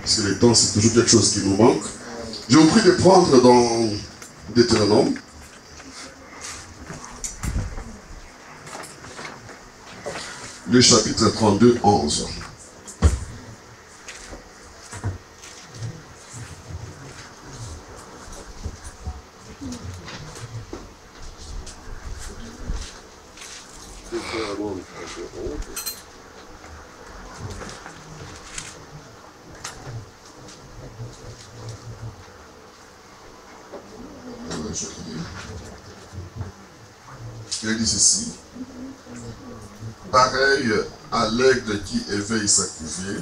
parce que le temps, c'est toujours quelque chose qui nous manque. Je vous prie de prendre dans Deutéronome. Le chapitre 32, 11. Il dit ceci. Pareil à l'aigle qui éveille sa couvée,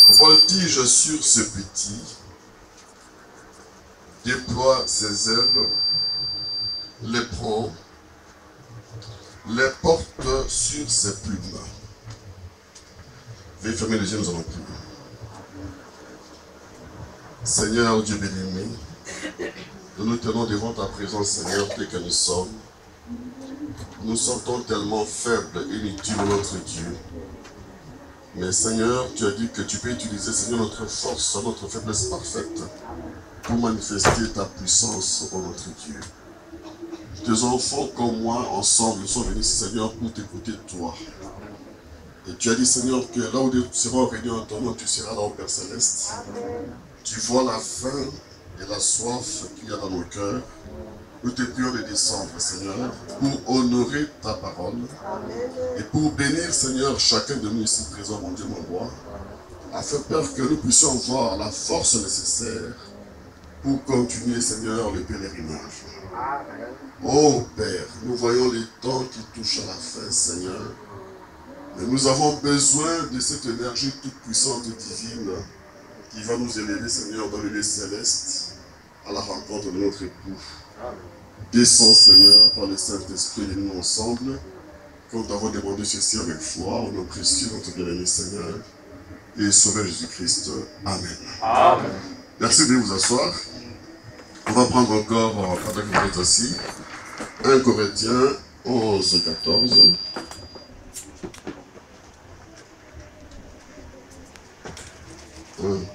voltige sur ce petit, déploie ses ailes, les prend, les porte sur ses plumes. Veuillez fermer les yeux, nous allons prier. Seigneur Dieu béni, nous nous tenons devant ta présence, Seigneur, tel que nous sommes. Nous sentons tellement faibles et inutiles, notre Dieu. Mais Seigneur, tu as dit que tu peux utiliser, Seigneur, notre force, notre faiblesse parfaite pour manifester ta puissance, oh notre Dieu. Tes enfants comme moi, ensemble, sont venus, Seigneur, pour t'écouter toi. Et tu as dit, Seigneur, que là où nous serons réunis en ton nom, tu seras là au Père Céleste. Tu vois la faim et la soif qu'il y a dans nos cœurs. Nous te prions de descendre, Seigneur, pour honorer ta parole et pour bénir, Seigneur, chacun de nous ici présents, mon Dieu, mon roi, afin, Père, que nous puissions avoir la force nécessaire pour continuer, Seigneur, le pèlerinage. Oh Père, nous voyons les temps qui touchent à la fin, Seigneur, mais nous avons besoin de cette énergie toute puissante et divine qui va nous élever, Seigneur, dans le lieu céleste, à la rencontre de notre époux. Descends, Seigneur, par le Saint-Esprit et nous ensemble, comme nous avons demandé ceci avec foi, au nom précieux de notre bien-aimé Seigneur et Sauveur Jésus-Christ. Amen. Amen. Merci de vous asseoir. On va prendre encore, avec vous êtes assis, 1 Corinthiens 11, 14.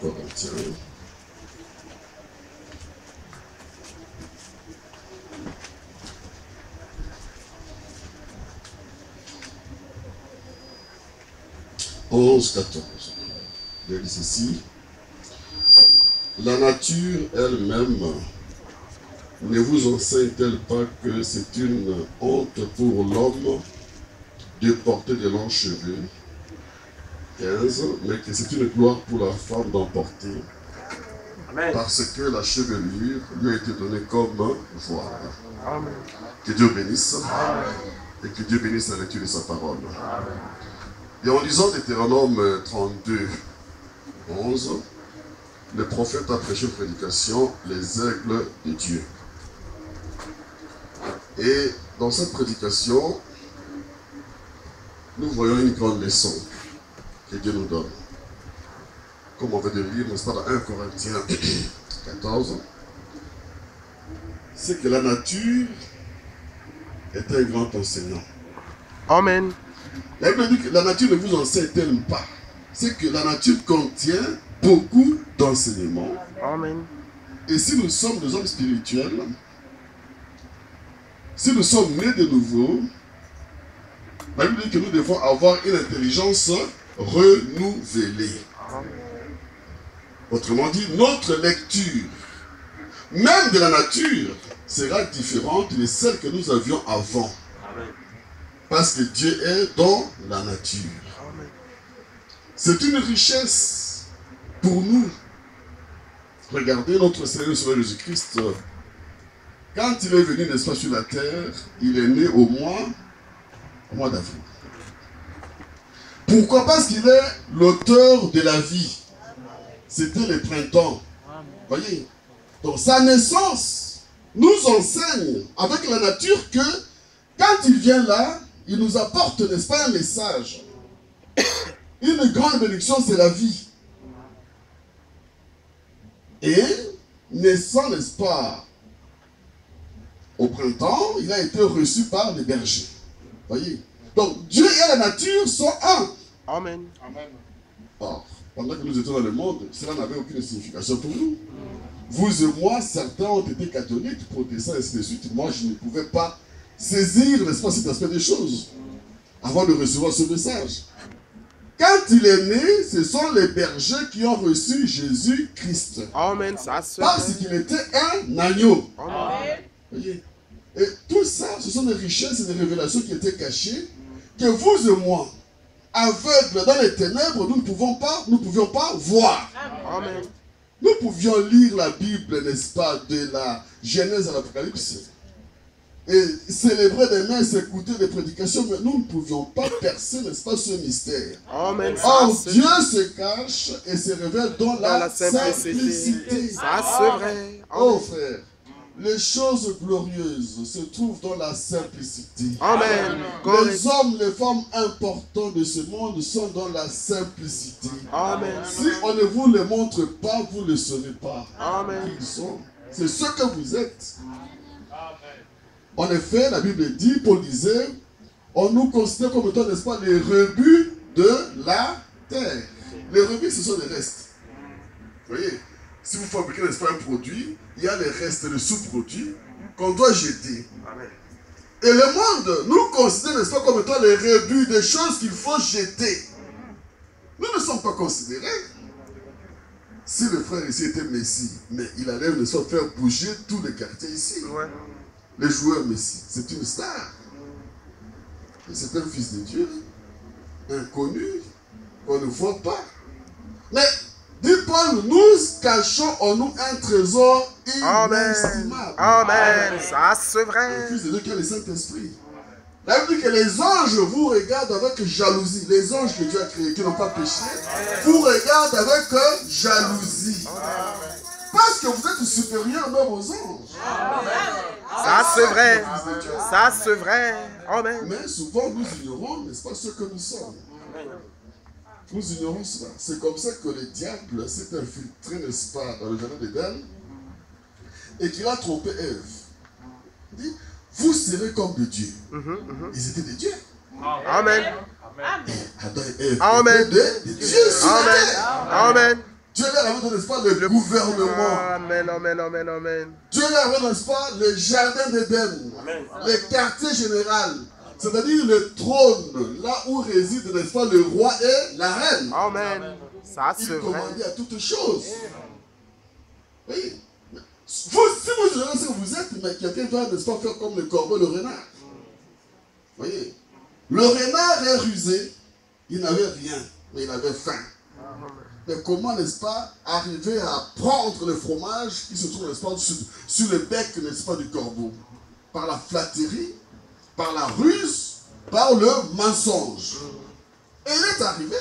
Corinthiens. « 14. Il dit ceci. La nature elle-même ne vous enseigne-t-elle pas que c'est une honte pour l'homme de porter de longs cheveux? 15. Mais que c'est une gloire pour la femme d'en porter. Amen. Parce que la chevelure lui a été donnée comme voile. Amen. Que Dieu bénisse. Amen. Et que Dieu bénisse la lecture de sa parole. Amen. Et en lisant Deutéronome 32, 11, le prophète a prêché une prédication, les aigles de Dieu. Et dans cette prédication, nous voyons une grande leçon que Dieu nous donne. Comme on va le lire, n'est-ce pas, dans 1 Corinthiens 14, c'est que la nature est un grand enseignant. Amen. La Bible dit que la nature ne vous enseigne pas. C'est que la nature contient beaucoup d'enseignements. Amen. Et si nous sommes des hommes spirituels, si nous sommes nés de nouveau, la Bible dit que nous devons avoir une intelligence renouvelée. Amen. Autrement dit, notre lecture, même de la nature, sera différente de celle que nous avions avant. Amen. Parce que Dieu est dans la nature. Amen. C'est une richesse pour nous. Regardez notre Seigneur Jésus-Christ. Quand il est venu, n'est-ce pas, sur la terre, il est né au mois d'avril. Pourquoi? Parce qu'il est l'auteur de la vie. C'était le printemps. Voyez? Donc sa naissance nous enseigne avec la nature que quand il vient là, il nous apporte, n'est-ce pas, un message. Une grande bénédiction, c'est la vie. Et naissant, n'est-ce pas, au printemps, il a été reçu par les bergers. Voyez? Donc Dieu et la nature sont un. Amen. Or, pendant que nous étions dans le monde, cela n'avait aucune signification pour nous. Vous et moi, certains ont été catholiques, protestants, et ainsi de suite. Moi, je ne pouvais pas saisir, n'est-ce pas, cet aspect des choses avant de recevoir ce message. Quand il est né, ce sont les bergers qui ont reçu Jésus-Christ. Amen. Parce qu'il était un agneau. Amen. Voyez? Et tout ça, ce sont des richesses et des révélations qui étaient cachées, que vous et moi, aveugles dans les ténèbres, nous ne pouvions pas voir. Amen. Nous pouvions lire la Bible, n'est-ce pas, de la Genèse à l'Apocalypse, et célébrer des messes, écouter des prédications, mais nous ne pouvions pas percer, n'est-ce pas, ce mystère. Amen. Or, Dieu se cache et se révèle dans la simplicité. Ça, c'est vrai. Oh frère, les choses glorieuses se trouvent dans la simplicité. Amen. Les hommes, les femmes importants de ce monde sont dans la simplicité. Amen. Si on ne vous les montre pas, vous ne le saurez pas. Amen. Qui ils sont. C'est ce que vous êtes. En effet, la Bible dit, Paul disait, on nous considère comme étant, n'est-ce pas, les rebuts de la terre. Les rebuts, ce sont les restes. Vous voyez, si vous fabriquez, n'est-ce pas, un produit, il y a les restes, les sous-produits qu'on doit jeter. Amen. Et le monde nous considère, n'est-ce pas, comme étant les rebuts des choses qu'il faut jeter. Nous ne sommes pas considérés. Si le frère ici était Messi, mais il allait, n'est-ce pas, faire bouger tous les quartiers ici. Ouais. Les joueurs Messi, c'est une star. C'est un fils de Dieu, inconnu, qu'on ne voit pas. Mais, dit Paul, nous cachons en nous un trésor inestimable. Amen. Ça, c'est vrai. Le fils de Dieu qui est le Saint-Esprit. La Bible dit que les anges vous regardent avec jalousie. Les anges que Dieu a créés, qui n'ont pas péché, vous regardent avec jalousie. Parce que vous êtes supérieur même aux anges. Ça, c'est vrai. Ça, c'est vrai. Amen. Mais souvent, nous ignorons, n'est-ce pas, ce que nous sommes. Nous ignorons cela. C'est comme ça que le diable s'est infiltré, n'est-ce pas, dans le jardin d'Éden et qu'il a trompé Ève. Il dit, vous serez comme des dieux. Ils étaient des dieux. Amen. Et Adam et Ève Amen. étaient des dieux sur la Amen. terre. Amen. Dieu leur avait donné, n'est-ce pas, le gouvernement. Amen, amen, amen, amen. Dieu leur avait, n'est-ce pas, le jardin d'Éden, le quartier général, c'est-à-dire le trône, là où réside, n'est-ce pas, le roi et la reine. Amen. Ça, Il c'est vrai. commandait à toutes choses. Oui. Si vous ignorez ce que vous êtes, mais quelqu'un doit, n'est-ce pas, faire comme le corbeau, le renard. Voyez. Le renard est rusé, il n'avait rien, mais il avait faim. Mais comment, n'est-ce pas, arriver à prendre le fromage qui se trouve, n'est-ce pas, sur le bec, n'est-ce pas, du corbeau? Par la flatterie, par la ruse, par le mensonge. Et il est arrivé.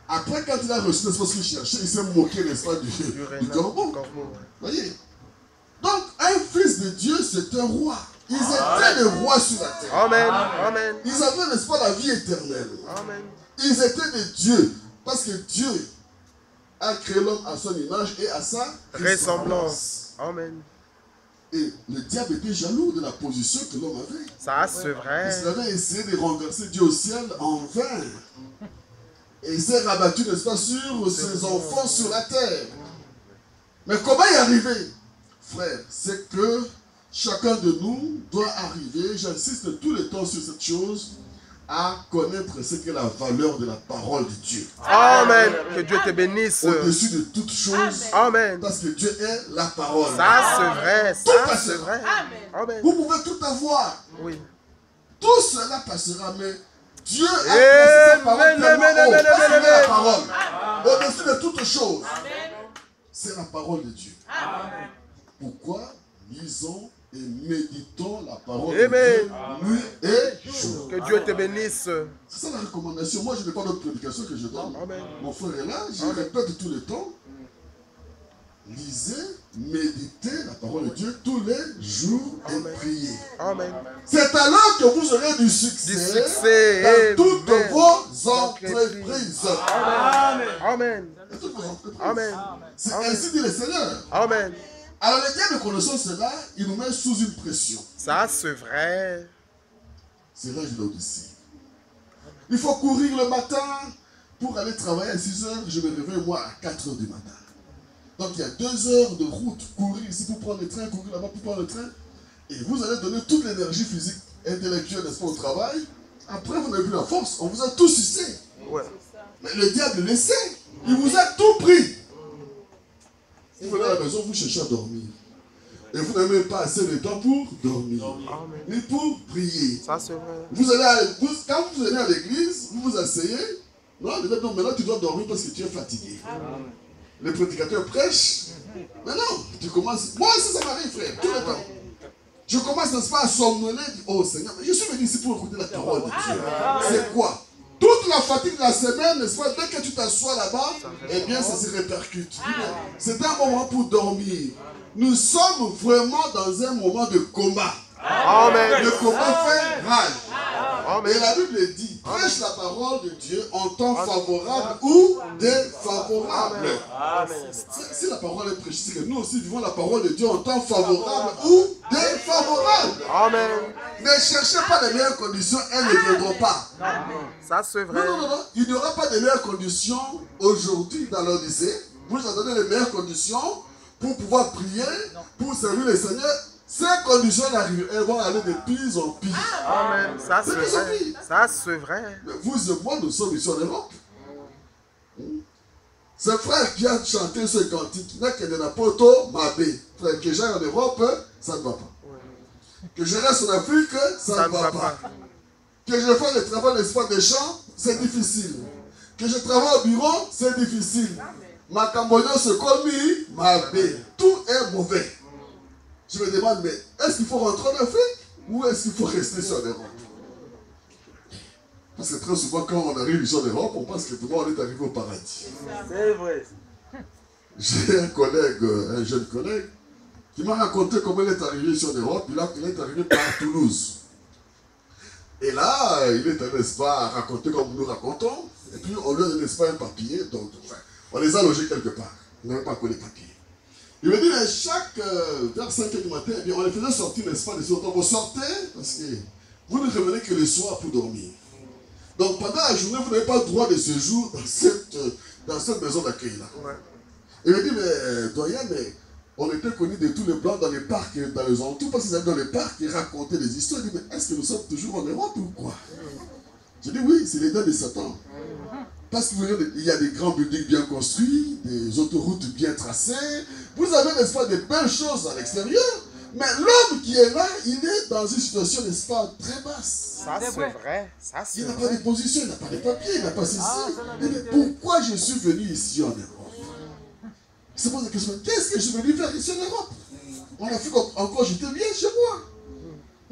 Après, quand il a reçu, n'est-ce pas, ce qu'il cherchait, il s'est moqué, n'est-ce pas, du corbeau. Voyez. Donc, un fils de Dieu, c'est un roi. Ils étaient des rois sur la terre. Amen. Amen. Ils avaient, n'est-ce pas, la vie éternelle. Amen. Ils étaient des dieux. Parce que Dieu a créé l'homme à son image et à sa ressemblance. Amen. Et le diable était jaloux de la position que l'homme avait. Ça, c'est vrai. Il avait essayé de renverser Dieu au ciel en vain. Et il s'est rabattu, n'est-ce pas, sur ses enfants sur la terre. Mais comment y arriver, frère? C'est que chacun de nous doit arriver, j'insiste tout le temps sur cette chose, à connaître ce qu'est la valeur de la parole de Dieu. Amen. Que Dieu te bénisse. Au-dessus de toute chose. Amen. Parce que Dieu est la parole. Ça, c'est vrai. Ça, c'est vrai. Amen. Vous pouvez tout avoir. Oui. Tout cela passera, mais Dieu a placé sa parole tellement haut. Parce qu'il est la parole. Au-dessus de toute chose. C'est la parole de Dieu. Pourquoi lisons et méditons la parole de Dieu nuit et jour. Que Dieu te bénisse. C'est ça la recommandation. Moi, je n'ai pas d'autre prédication que je donne. Amen. Mon frère est là, je répète tout le temps. Lisez, méditez la parole de Dieu tous les jours et priez. Amen. C'est alors que vous aurez du succès dans toutes vos entreprises. Amen. Amen. Dans toutes vos entreprises. Amen. C'est ainsi dit le Seigneur. Amen. Alors le diable, connaissant cela, il nous met sous une pression. Ça, c'est vrai. C'est l'âge de l'Odyssée. Il faut courir le matin, pour aller travailler à 6 heures, je me réveille moi à 4 heures du matin. Donc il y a 2 heures de route, courir ici pour prendre le train, courir là-bas pour prendre le train. Et vous allez donner toute l'énergie physique, intellectuelle, n'est-ce pas, au travail. Après, vous n'avez plus la force. On vous a tous sucé. Ouais. Mais le diable le sait. Il vous a tout pris. Vous venez à la maison, vous cherchez à dormir. Et vous n'avez même pas assez de temps pour dormir. Amen. Ni pour prier. Ça, c'est vrai. Quand vous venez à l'église, vous vous asseyez. Non, maintenant tu dois dormir parce que tu es fatigué. Amen. Le prédicateur prêche. Mais non, tu commences. Moi aussi, ça m'arrive, frère, tout le temps. Je commence, n'est-ce pas, à somnoler. Oh Seigneur, mais je suis venu ici pour écouter la parole de Dieu. C'est quoi? Toute la fatigue de la semaine, n'est-ce pas, dès que tu t'assois là-bas, eh bien, ça se répercute. C'est un moment pour dormir. Nous sommes vraiment dans un moment de combat. Amen. Le combat fait rage. Amen. Et la Bible dit, prêche la parole de Dieu en temps favorable ou défavorable. Si la parole est prêchée, c'est que nous aussi vivons la parole de Dieu en temps favorable ou défavorable. Amen. Ne cherchez pas les meilleures conditions, elles ne viendront pas. Ça, c'est vrai. Non. Il n'y aura pas de meilleures conditions aujourd'hui dans l'Odyssée. Vous nous avez donné les meilleures conditions pour pouvoir prier, pour servir le Seigneur. Ces conditions elles vont aller de pire en pire. Amen. Ça, c'est vrai. Ça, c'est vrai. Mais vous et moi, nous sommes ici en Europe. C'est frère qui a chanté ce cantique. N'est-ce qu'il n'a pas auto mabé. Frère, que j'aille en Europe, ça ne va pas. Que je reste en Afrique, ça ne va pas. Que je fasse le travail d'espoir des champs, c'est difficile. Que je travaille au bureau, c'est difficile. Ma Cambodge se commis, mabé. Tout est mauvais. Je me demande, mais est-ce qu'il faut rentrer en Afrique ou est-ce qu'il faut rester sur l'Europe? Parce que très souvent, quand on arrive sur l'Europe, on pense que tout le monde est arrivé au paradis. C'est vrai. J'ai un collègue, un jeune collègue, qui m'a raconté comment il est arrivé sur l'Europe. Il est arrivé par Toulouse. Et là, il est allé, n'est-ce pas, raconter comme nous racontons. Et puis, on lui a donné, n'est-ce pas, un papier. Donc, enfin, on les a logés quelque part. On n'avait pas encore les papiers. Il me dit, mais vers 5 h du matin, eh bien, on les faisait sortir, n'est-ce pas, des autres. Vous sortez, parce que vous ne revenez que le soir pour dormir. Donc pendant la journée, vous n'avez pas le droit de séjour dans cette maison d'accueil-là. Ouais. Il me dit, mais doyen, mais on était connus de tous les blancs dans les parcs, dans les entours, parce qu'ils allaient dans les parcs et racontaient des histoires. Il dit, mais est-ce que nous sommes toujours en Europe ou quoi? Je dis, oui, c'est les dents de Satan. Parce qu'il y a des grands buildings bien construits, des autoroutes bien tracées. Vous avez, n'est-ce pas, des belles choses à l'extérieur. Mais l'homme qui est là, il est dans une situation, n'est-ce pas, très basse. Ça, c'est vrai. Ça, c'est il n'a pas de position, il n'a pas de papier, il n'a pas ceci. Mais pourquoi je suis venu ici en Europe? Il se pose la question, qu'est-ce que je suis venu faire ici en Europe? En Afrique, encore, j'étais bien chez moi.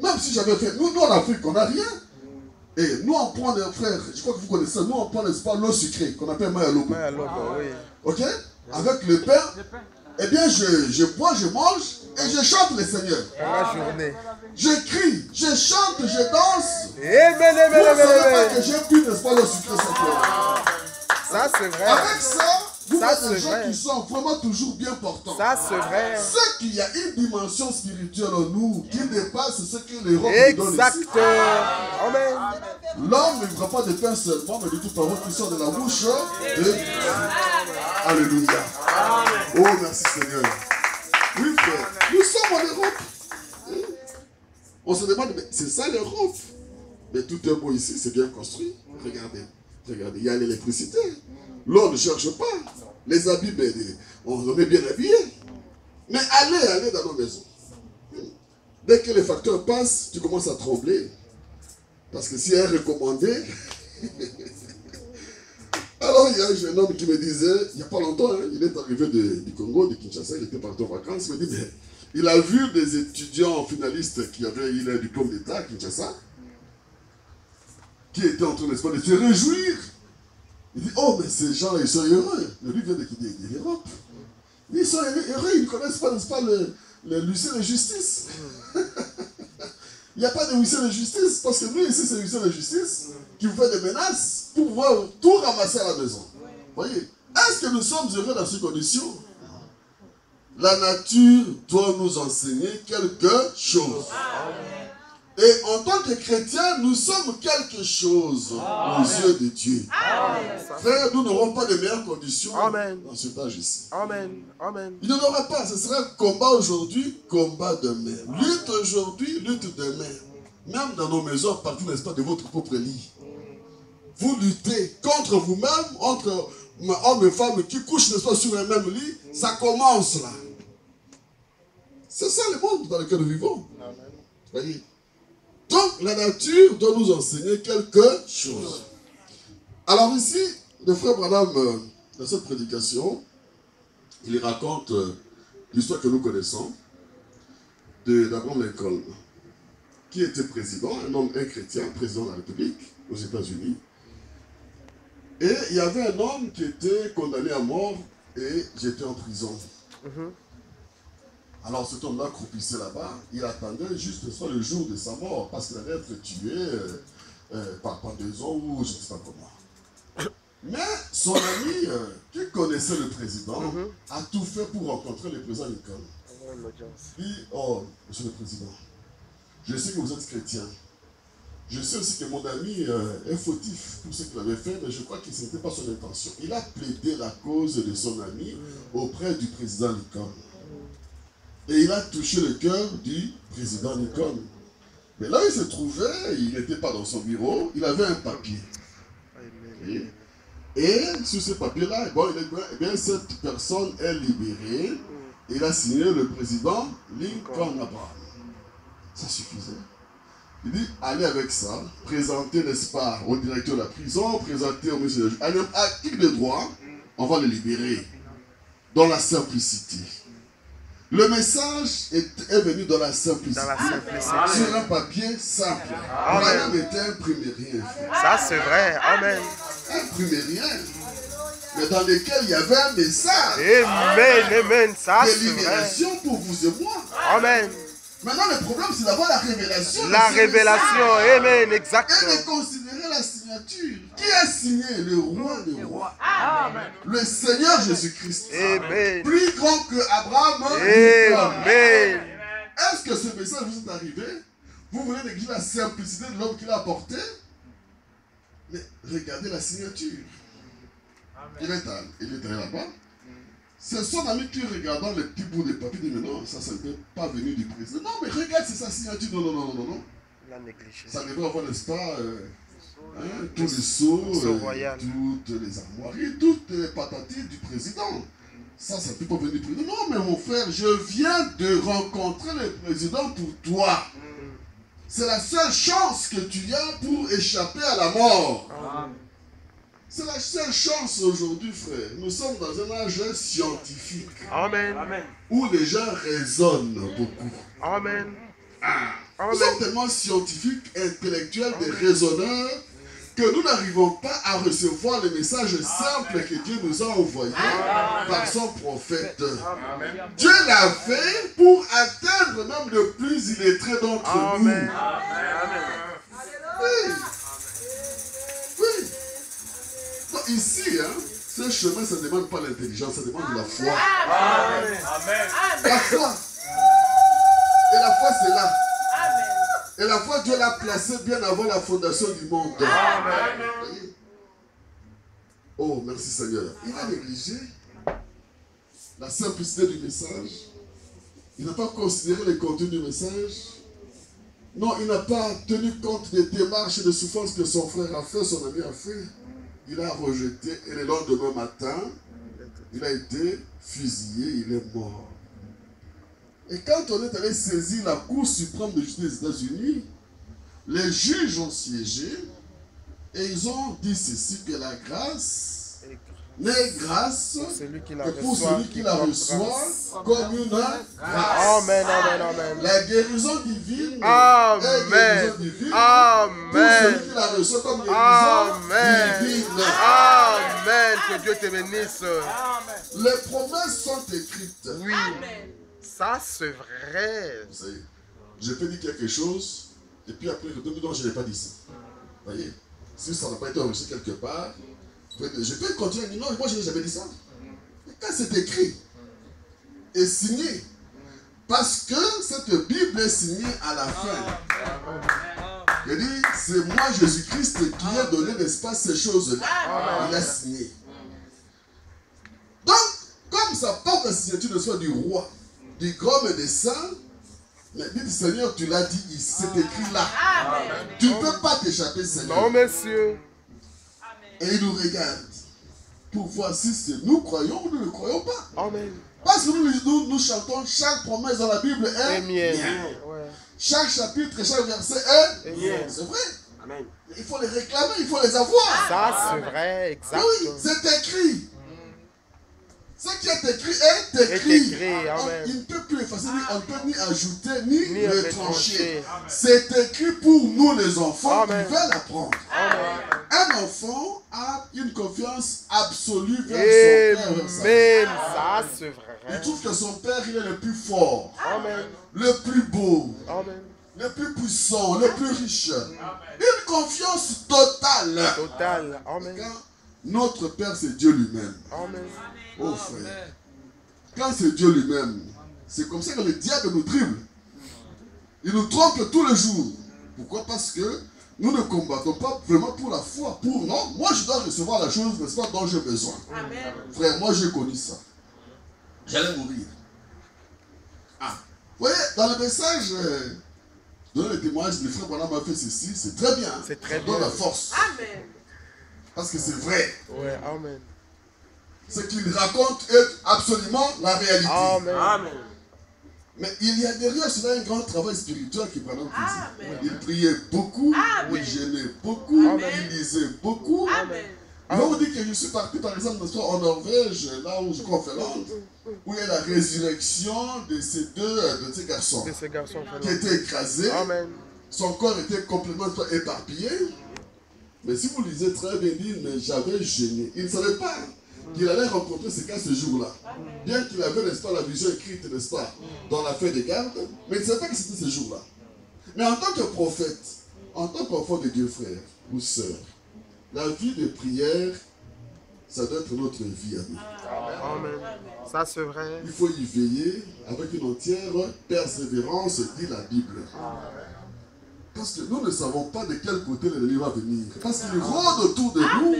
Même si j'avais fait... Nous, en Afrique, on n'a rien. Et nous, on prend, frère, je crois que vous connaissez ça, nous, on prend, n'est-ce pas, l'eau sucrée, qu'on appelle mayalobo. Oui. Ok? Avec le pain, eh bien, je bois, je mange, et je chante le Seigneur. La journée. Je crie, je chante, je danse. Vous ne savez pas que j'ai pu, n'est-ce pas, l'eau sucrée simplement. Ça, c'est vrai. Avec ça, vous Ça, êtes des gens vrai. qui sont vraiment toujours bien portants. Ça, c'est vrai. C'est qu'il y a une dimension spirituelle en nous qui dépasse ce que l'Europe nous donne ici. Exactement. Amen. L'homme ne vivra pas de pain seulement, mais de toute parole qui sort de la bouche de Dieu. Alléluia. Oh, merci Seigneur. Oui, frère. Nous sommes en Europe. On se demande, mais c'est ça l'Europe? Mais tout est beau ici, c'est bien construit. Regardez, il y a l'électricité. L'on ne cherche pas. Les habits, on est bien habillés. Mais allez dans nos maisons. Dès que les facteurs passent, tu commences à trembler. Parce que si elle est recommandée... Alors, il y a un jeune homme qui me disait, il n'y a pas longtemps, hein, il est arrivé du Congo, de Kinshasa, il était parti en vacances, il me dit, mais il a vu des étudiants finalistes qui avaient eu leur diplôme d'État à Kinshasa, qui étaient en train, n'est-ce pas, de se réjouir. Il dit, oh, mais ces gens, ils sont heureux. Mais lui vient de quitter l'Europe. Ils sont heureux, ils ne connaissent pas, n'est-ce pas, le huissier de justice. Il n'y a pas de huissier de justice, parce que nous, ici, c'est le huissier de justice qui vous fait des menaces pour pouvoir tout ramasser à la maison. Voyez, est-ce que nous sommes heureux dans ces conditions? La nature doit nous enseigner quelque chose. Et en tant que chrétiens, nous sommes quelque chose aux yeux de Dieu. Frère, nous n'aurons pas de meilleures conditions dans cet âge ici. Amen. Amen. Il n'y en aura pas. Ce sera combat aujourd'hui, combat demain. Lutte aujourd'hui, lutte demain. Même dans nos maisons, partout, n'est-ce pas, de votre propre lit. Vous luttez contre vous-même, entre hommes et femmes qui couchent, n'est-ce pas, sur un même lit. Ça commence là. C'est ça le monde dans lequel nous vivons. Voyez. Donc, la nature doit nous enseigner quelque chose. Alors ici, le frère Branham, dans cette prédication, il raconte l'histoire que nous connaissons d'Abraham Lincoln, qui était président, un chrétien, président de la République aux États-Unis. Et il y avait un homme qui était condamné à mort et j'étais en prison. Alors cet homme-là croupissait là-bas, il attendait juste le jour de sa mort, parce qu'il allait être tué par pendaison ou je ne sais pas comment. Mais son ami, qui connaissait le président, a tout fait pour rencontrer le président Lincoln. Il dit, oh, monsieur le président, je sais que vous êtes chrétien. Je sais aussi que mon ami est fautif pour ce qu'il avait fait, mais je crois que ce n'était pas son intention. Il a plaidé la cause de son ami auprès du président Lincoln. Et il a touché le cœur du président Lincoln. Mais là, il se trouvait, il n'était pas dans son bureau, il avait un papier. Et sur ce papier-là, bon, cette personne est libérée. Il a signé le président Lincoln Abraham. Ça suffisait. Il dit, allez avec ça, présentez, n'est-ce pas, au directeur de la prison, présentez au monsieur à qui de droit, on va le libérer. Dans la simplicité. Le message est venu dans la simplicité. Sur un papier simple. Abraham n'était imprimé rien. Ça c'est vrai. Amen. Imprimé rien. Mais dans lequel il y avait un message. Amen. Amen. Ça de c'est vrai. libération pour vous et moi. Amen. Maintenant, le problème, c'est d'avoir la révélation. La révélation. Amen. Et Exactement. de considérer la signature. Qui a signé? Le roi des rois. Amen. Le Seigneur Jésus-Christ. Amen. Plus grand que Abraham. Amen. Est-ce que ce message vous est arrivé? Vous voulez négliger la simplicité de l'homme qui l'a apporté? Mais regardez la signature. Il est allé là-bas. C'est son ami qui, regardant les petits bouts de papier, dit, mais non, ça n'était pas venu du président. Non, mais regarde, c'est sa signature. Non, non, non, non, non. Ça devrait avoir, n'est-ce pas, tous les sceaux, toutes les armoiries, toutes les patatives du président. Ça ne peut pas venir du président. Non, mais mon frère, je viens de rencontrer le président pour toi. C'est la seule chance que tu as pour échapper à la mort. Amen. C'est la seule chance aujourd'hui, frère. Nous sommes dans un âge scientifique. Amen. Où les gens raisonnent beaucoup. Amen. Nous sommes tellement scientifiques, intellectuels, des raisonneurs, que nous n'arrivons pas à recevoir le message simple que Dieu nous a envoyé par son prophète. Amen. Dieu l'a fait pour atteindre même le plus illettré d'entre nous. Amen. Oui. Oui. Donc ici, ce chemin, ça ne demande pas l'intelligence, ça demande de la foi. Amen. La foi. Et la foi, c'est là. Et la foi, Dieu l'a placée bien avant la fondation du monde. Amen. Oh, merci Seigneur. Il a négligé la simplicité du message. Il n'a pas considéré le contenu du message. Non, il n'a pas tenu compte des démarches et des souffrances que son frère a fait, son ami a fait. Il a rejeté et le lendemain matin, il a été fusillé, il est mort. Et quand on est allé saisir la Cour suprême de justice des États-Unis, les juges ont siégé et ils ont dit ceci, que la grâce n'est grâce que pour celui qui la reçoit comme une grâce. Amen, amen, amen. La guérison divine Amen. est guérison divine Amen. pour celui qui la reçoit comme guérison divine. Amen. Que Dieu te bénisse. Les promesses sont écrites. Oui. Ça, c'est vrai. Vous savez, je peux dire quelque chose, et puis après, non, je n'ai pas dit ça. Vous voyez, si ça n'a pas été enregistré quelque part, je peux continuer à dire non, moi je n'ai jamais dit ça. Et quand c'est écrit et signé Parce que cette Bible est signée à la fin. Il dit, c'est moi Jésus-Christ qui ai donné, n'est-ce pas, ces choses-là. Il a signé. Donc, comme ça porte la signature de soi du roi, du grand et des saints, mais dit Seigneur, tu l'as dit, c'est écrit là. Tu ne peux pas t'échapper, Seigneur. Non, monsieur. Et il nous regarde pour voir si nous croyons ou nous ne croyons pas. Amen. Parce que nous chantons, chaque promesse dans la Bible est mienne. Ouais. Chaque chapitre et chaque verset est mienne. C'est vrai. Amen. Il faut les réclamer, il faut les avoir. Ça, c'est vrai, exactement. Oui, c'est écrit. Ce qui est écrit est écrit. Il ne peut plus effacer, on ne peut ni ajouter, ni retrancher. C'est écrit pour nous les enfants qui veulent apprendre. Un enfant a une confiance absolue vers son père. Ça, c'est vrai. Il trouve que son père, il est le plus fort, Amen. le plus beau, Amen. le plus puissant, le plus riche. Une confiance totale. Totale. Amen. Notre Père, c'est Dieu lui-même. Amen. Oh frère, quand c'est Dieu lui-même, c'est comme ça que le diable nous dribble. Il nous trompe tous les jours. Pourquoi? Parce que nous ne combattons pas vraiment pour la foi. Non, moi je dois recevoir la chose, n'est-ce pas, dont j'ai besoin. Amen. Frère, moi j'ai connu ça. J'allais mourir. Ah, vous voyez, dans le message, donner le témoignage, le frère Branham m'a fait ceci, c'est très bien. C'est très bien. Ça donne la force. Amen. Parce que c'est vrai. Ouais, amen. Ce qu'il raconte est absolument la réalité. Amen. Amen. Mais il y a derrière cela un grand travail spirituel qui Branham faisait. Il priait beaucoup, il jeûnait beaucoup, il lisait beaucoup. Amen. Je vais vous dire que je suis parti par exemple en Norvège, là où je conférence, où il y a la résurrection de ces garçons qui étaient écrasés. Amen. Son corps était complètement éparpillé. Mais si vous lisez très bien, il dit, mais j'avais jeûné. Il ne savait pas qu'il allait rencontrer ces cas ce jour-là. Bien qu'il avait, n'est-ce pas, la vision écrite, n'est-ce pas, dans la feuille de garde, mais il ne savait pas que c'était ce jour-là. Mais en tant que prophète, en tant qu'enfant de Dieu, frère ou sœur, la vie de prière, ça doit être notre vie à nous. Amen. Ça, c'est vrai. Il faut y veiller avec une entière persévérance, dit la Bible. Parce que nous ne savons pas de quel côté l'ennemi va venir. Parce qu'il rôde autour de nous,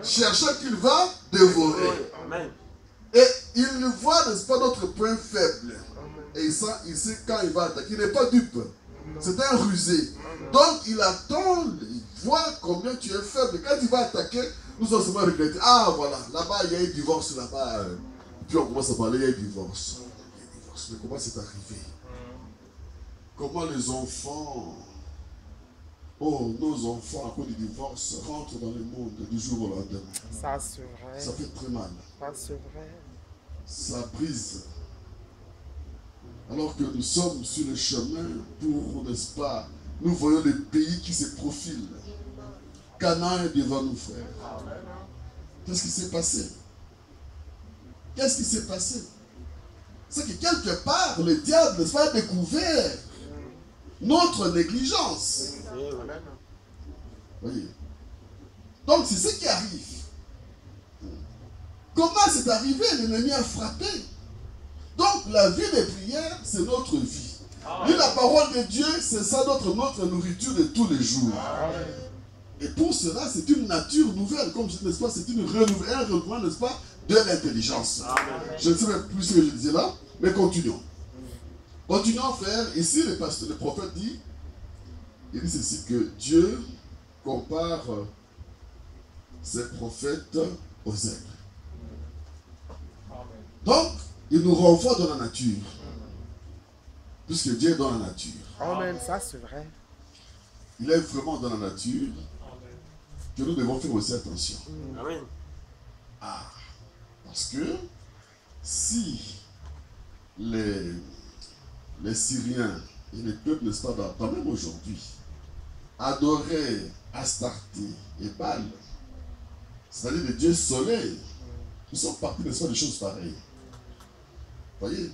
cherchant qu'il va dévorer. Amen. Et il voit, n'est-ce pas, notre point faible. Et il sait quand il va attaquer. Il n'est pas dupe. C'est un rusé. Donc il attend, il voit combien tu es faible. Quand il va attaquer, nous allons seulement regretter. Ah voilà, là-bas il y a un divorce là-bas. Puis on commence à parler, il y a un divorce. Mais comment c'est arrivé? Comment les enfants... Oh, nos enfants, à cause du divorce, rentrent dans le monde du jour au lendemain. Ça, c'est vrai. Ça fait très mal. Ça, c'est vrai. Ça brise. Alors que nous sommes sur le chemin pour, n'est-ce pas, nous voyons les pays qui se profilent. Canaan est devant nous, frères. Qu'est-ce qui s'est passé? Qu'est-ce qui s'est passé? C'est que quelque part, le diable, n'est-ce pas, a découvert notre négligence. Voyez. Donc c'est ce qui arrive. Comment c'est arrivé? L'ennemi a frappé. Donc la vie de prière, c'est notre vie. Et la parole de Dieu, c'est ça notre nourriture de tous les jours. Et pour cela, c'est une nature nouvelle, comme je dis, n'est-ce pas, c'est un renouvellement, n'est-ce pas, de l'intelligence. Je ne sais même plus ce que je disais là, mais continuons. Continuons, frère. Ici, le prophète dit, il dit ceci, que Dieu compare ses prophètes aux aigles. Donc, il nous renvoie dans la nature. Puisque Dieu est dans la nature. Amen, ça c'est vrai. Il est vraiment dans la nature. Que nous devons faire aussi attention. Amen. Ah, parce que si les Syriens et les peuples, n'est-ce pas, même aujourd'hui, adoraient Astarté et Baal, c'est-à-dire le dieu soleil, nous sommes partis, n'est-ce pas, des choses pareilles. Voyez?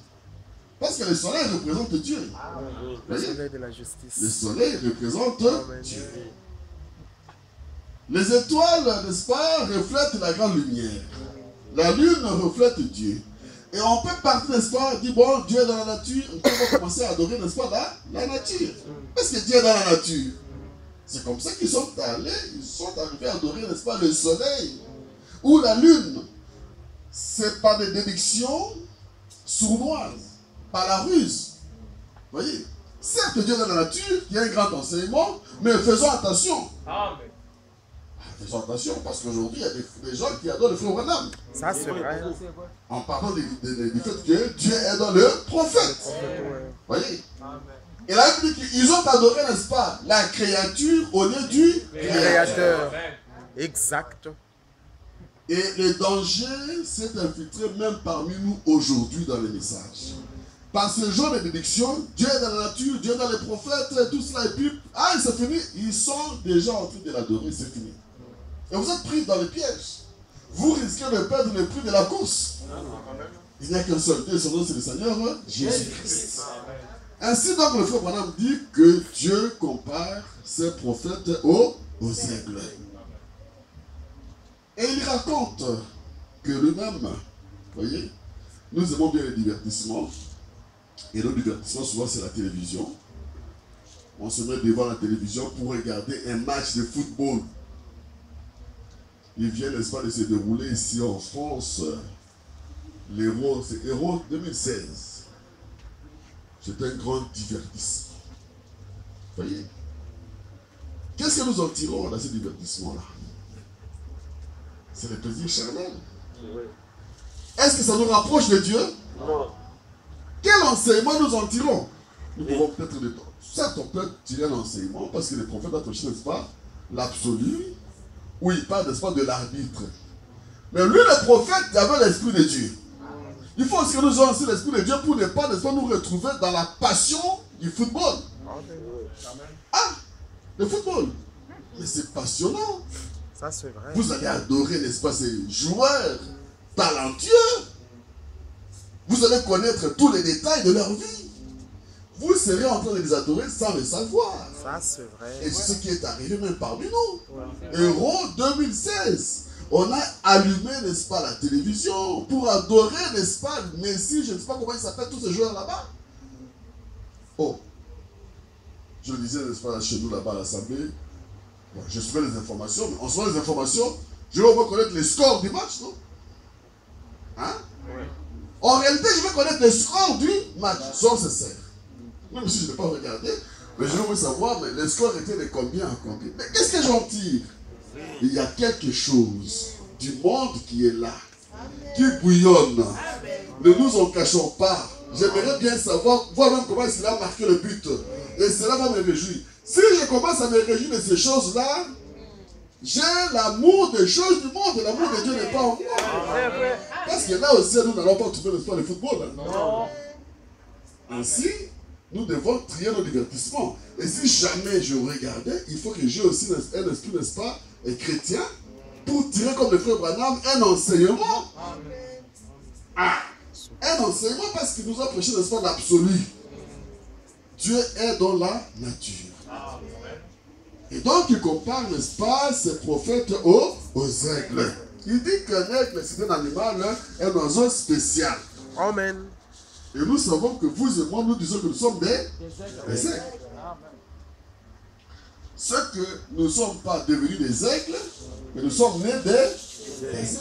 Parce que le soleil représente Dieu. Le soleil de la justice. Le soleil représente Dieu. Les étoiles, n'est-ce pas, reflètent la grande lumière. La lune reflète Dieu. Et on peut partir, n'est-ce pas, dire, bon, Dieu est dans la nature, on peut commencer à adorer, n'est-ce pas, la nature. Parce que Dieu est dans la nature. C'est comme ça qu'ils sont allés, ils sont arrivés à adorer, n'est-ce pas, le soleil ou la lune. C'est par des déductions sournoises, par la ruse. Vous voyez? Certes, Dieu est dans la nature, il y a un grand enseignement, mais faisons attention. Amen. Faisons attention, parce qu'aujourd'hui, il y a des gens qui adorent le frère Branham. Ça, c'est vrai. En parlant du fait que Dieu est dans le prophète. Vous voyez? Et là, ils ont adoré, n'est-ce pas, la créature au lieu du créateur. Exact. Et le danger s'est infiltré même parmi nous aujourd'hui dans les messages. Par ce genre de déduction, Dieu est dans la nature, Dieu est dans les prophètes, tout cela, et puis, c'est fini, ils sont déjà en train de l'adorer, c'est fini. Et vous êtes pris dans le piège. Vous risquez de perdre le prix de la course. Il n'y a qu'un seul Dieu, son nom c'est le Seigneur Jésus-Christ. Ainsi donc le frère Branham dit que Dieu compare ses prophètes aux aigles. Et il raconte que lui-même, vous voyez, nous aimons bien le divertissement. Et le divertissement, souvent, c'est la télévision. On se met devant la télévision pour regarder un match de football. Il vient, n'est-ce pas, de se dérouler ici en France. L'Euro, c'est Euro 2016. C'est un grand divertissement. Vous voyez? Qu'est-ce que nous en tirons dans ce divertissement-là? C'est le plaisir charnel. Est-ce que ça nous rapproche de Dieu? Non. Quel enseignement nous en tirons? Nous pouvons peut-être le temps. Certes, on peut tirer un enseignement parce que les prophètes ont touché, n'est-ce pas, l'absolu, où il parle, n'est-ce pas, de l'arbitre. Mais lui, le prophète, il avait l'esprit de Dieu. Il faut aussi que nous ayons aussi l'esprit de Dieu pour ne pas, n'est-ce pas, nous retrouver dans la passion du football. Le football. Mais c'est passionnant. Ça, c'est vrai. Vous allez adorer, n'est-ce pas, ces joueurs talentueux. Vous allez connaître tous les détails de leur vie. Vous serez en train de les adorer sans le savoir. Ça, c'est vrai. Et c'est ce qui est arrivé même parmi nous. Euro 2016. On a allumé, n'est-ce pas, la télévision pour adorer, n'est-ce pas, Messi, je ne sais pas comment il s'appelle, tous ces joueurs là-bas. Oh, je le disais, n'est-ce pas, chez nous là-bas à l'Assemblée, bon, je suivais les informations, mais en suivant les informations, je vais reconnaître les scores du match, non? Hein? Oui. En réalité, je vais connaître les scores du match, sans cesse. Même si je n'ai pas regardé, mais je veux savoir, mais les scores étaient de combien à combien. Mais qu'est-ce que j'en tire? Il y a quelque chose du monde qui est là, qui bouillonne. Ne nous en cachons pas. J'aimerais bien savoir, voir même comment il a marqué le but. Et cela va me réjouir. Si je commence à me réjouir de ces choses-là, j'ai l'amour des choses du monde. Et l'amour de Dieu n'est pas en moi. Parce que là aussi, nous n'allons pas trouver le sport de football. Non. Ainsi, nous devons trier nos divertissements. Et si jamais je regardais, il faut que j'ai aussi un esprit, n'est-ce pas, et chrétien, pour tirer comme le frère Branham un enseignement. Un enseignement parce qu'il nous a prêché, n'est-ce pas, l'absolu. Dieu est dans la nature. Et donc il compare, n'est-ce pas, ses prophètes aux aigles. Il dit qu'un aigle, c'est un animal, un oiseau spécial. Amen. Et nous savons que vous et moi, nous disons que nous sommes des aigles. Ce que nous ne sommes pas devenus des aigles, mais nous sommes nés des aigles.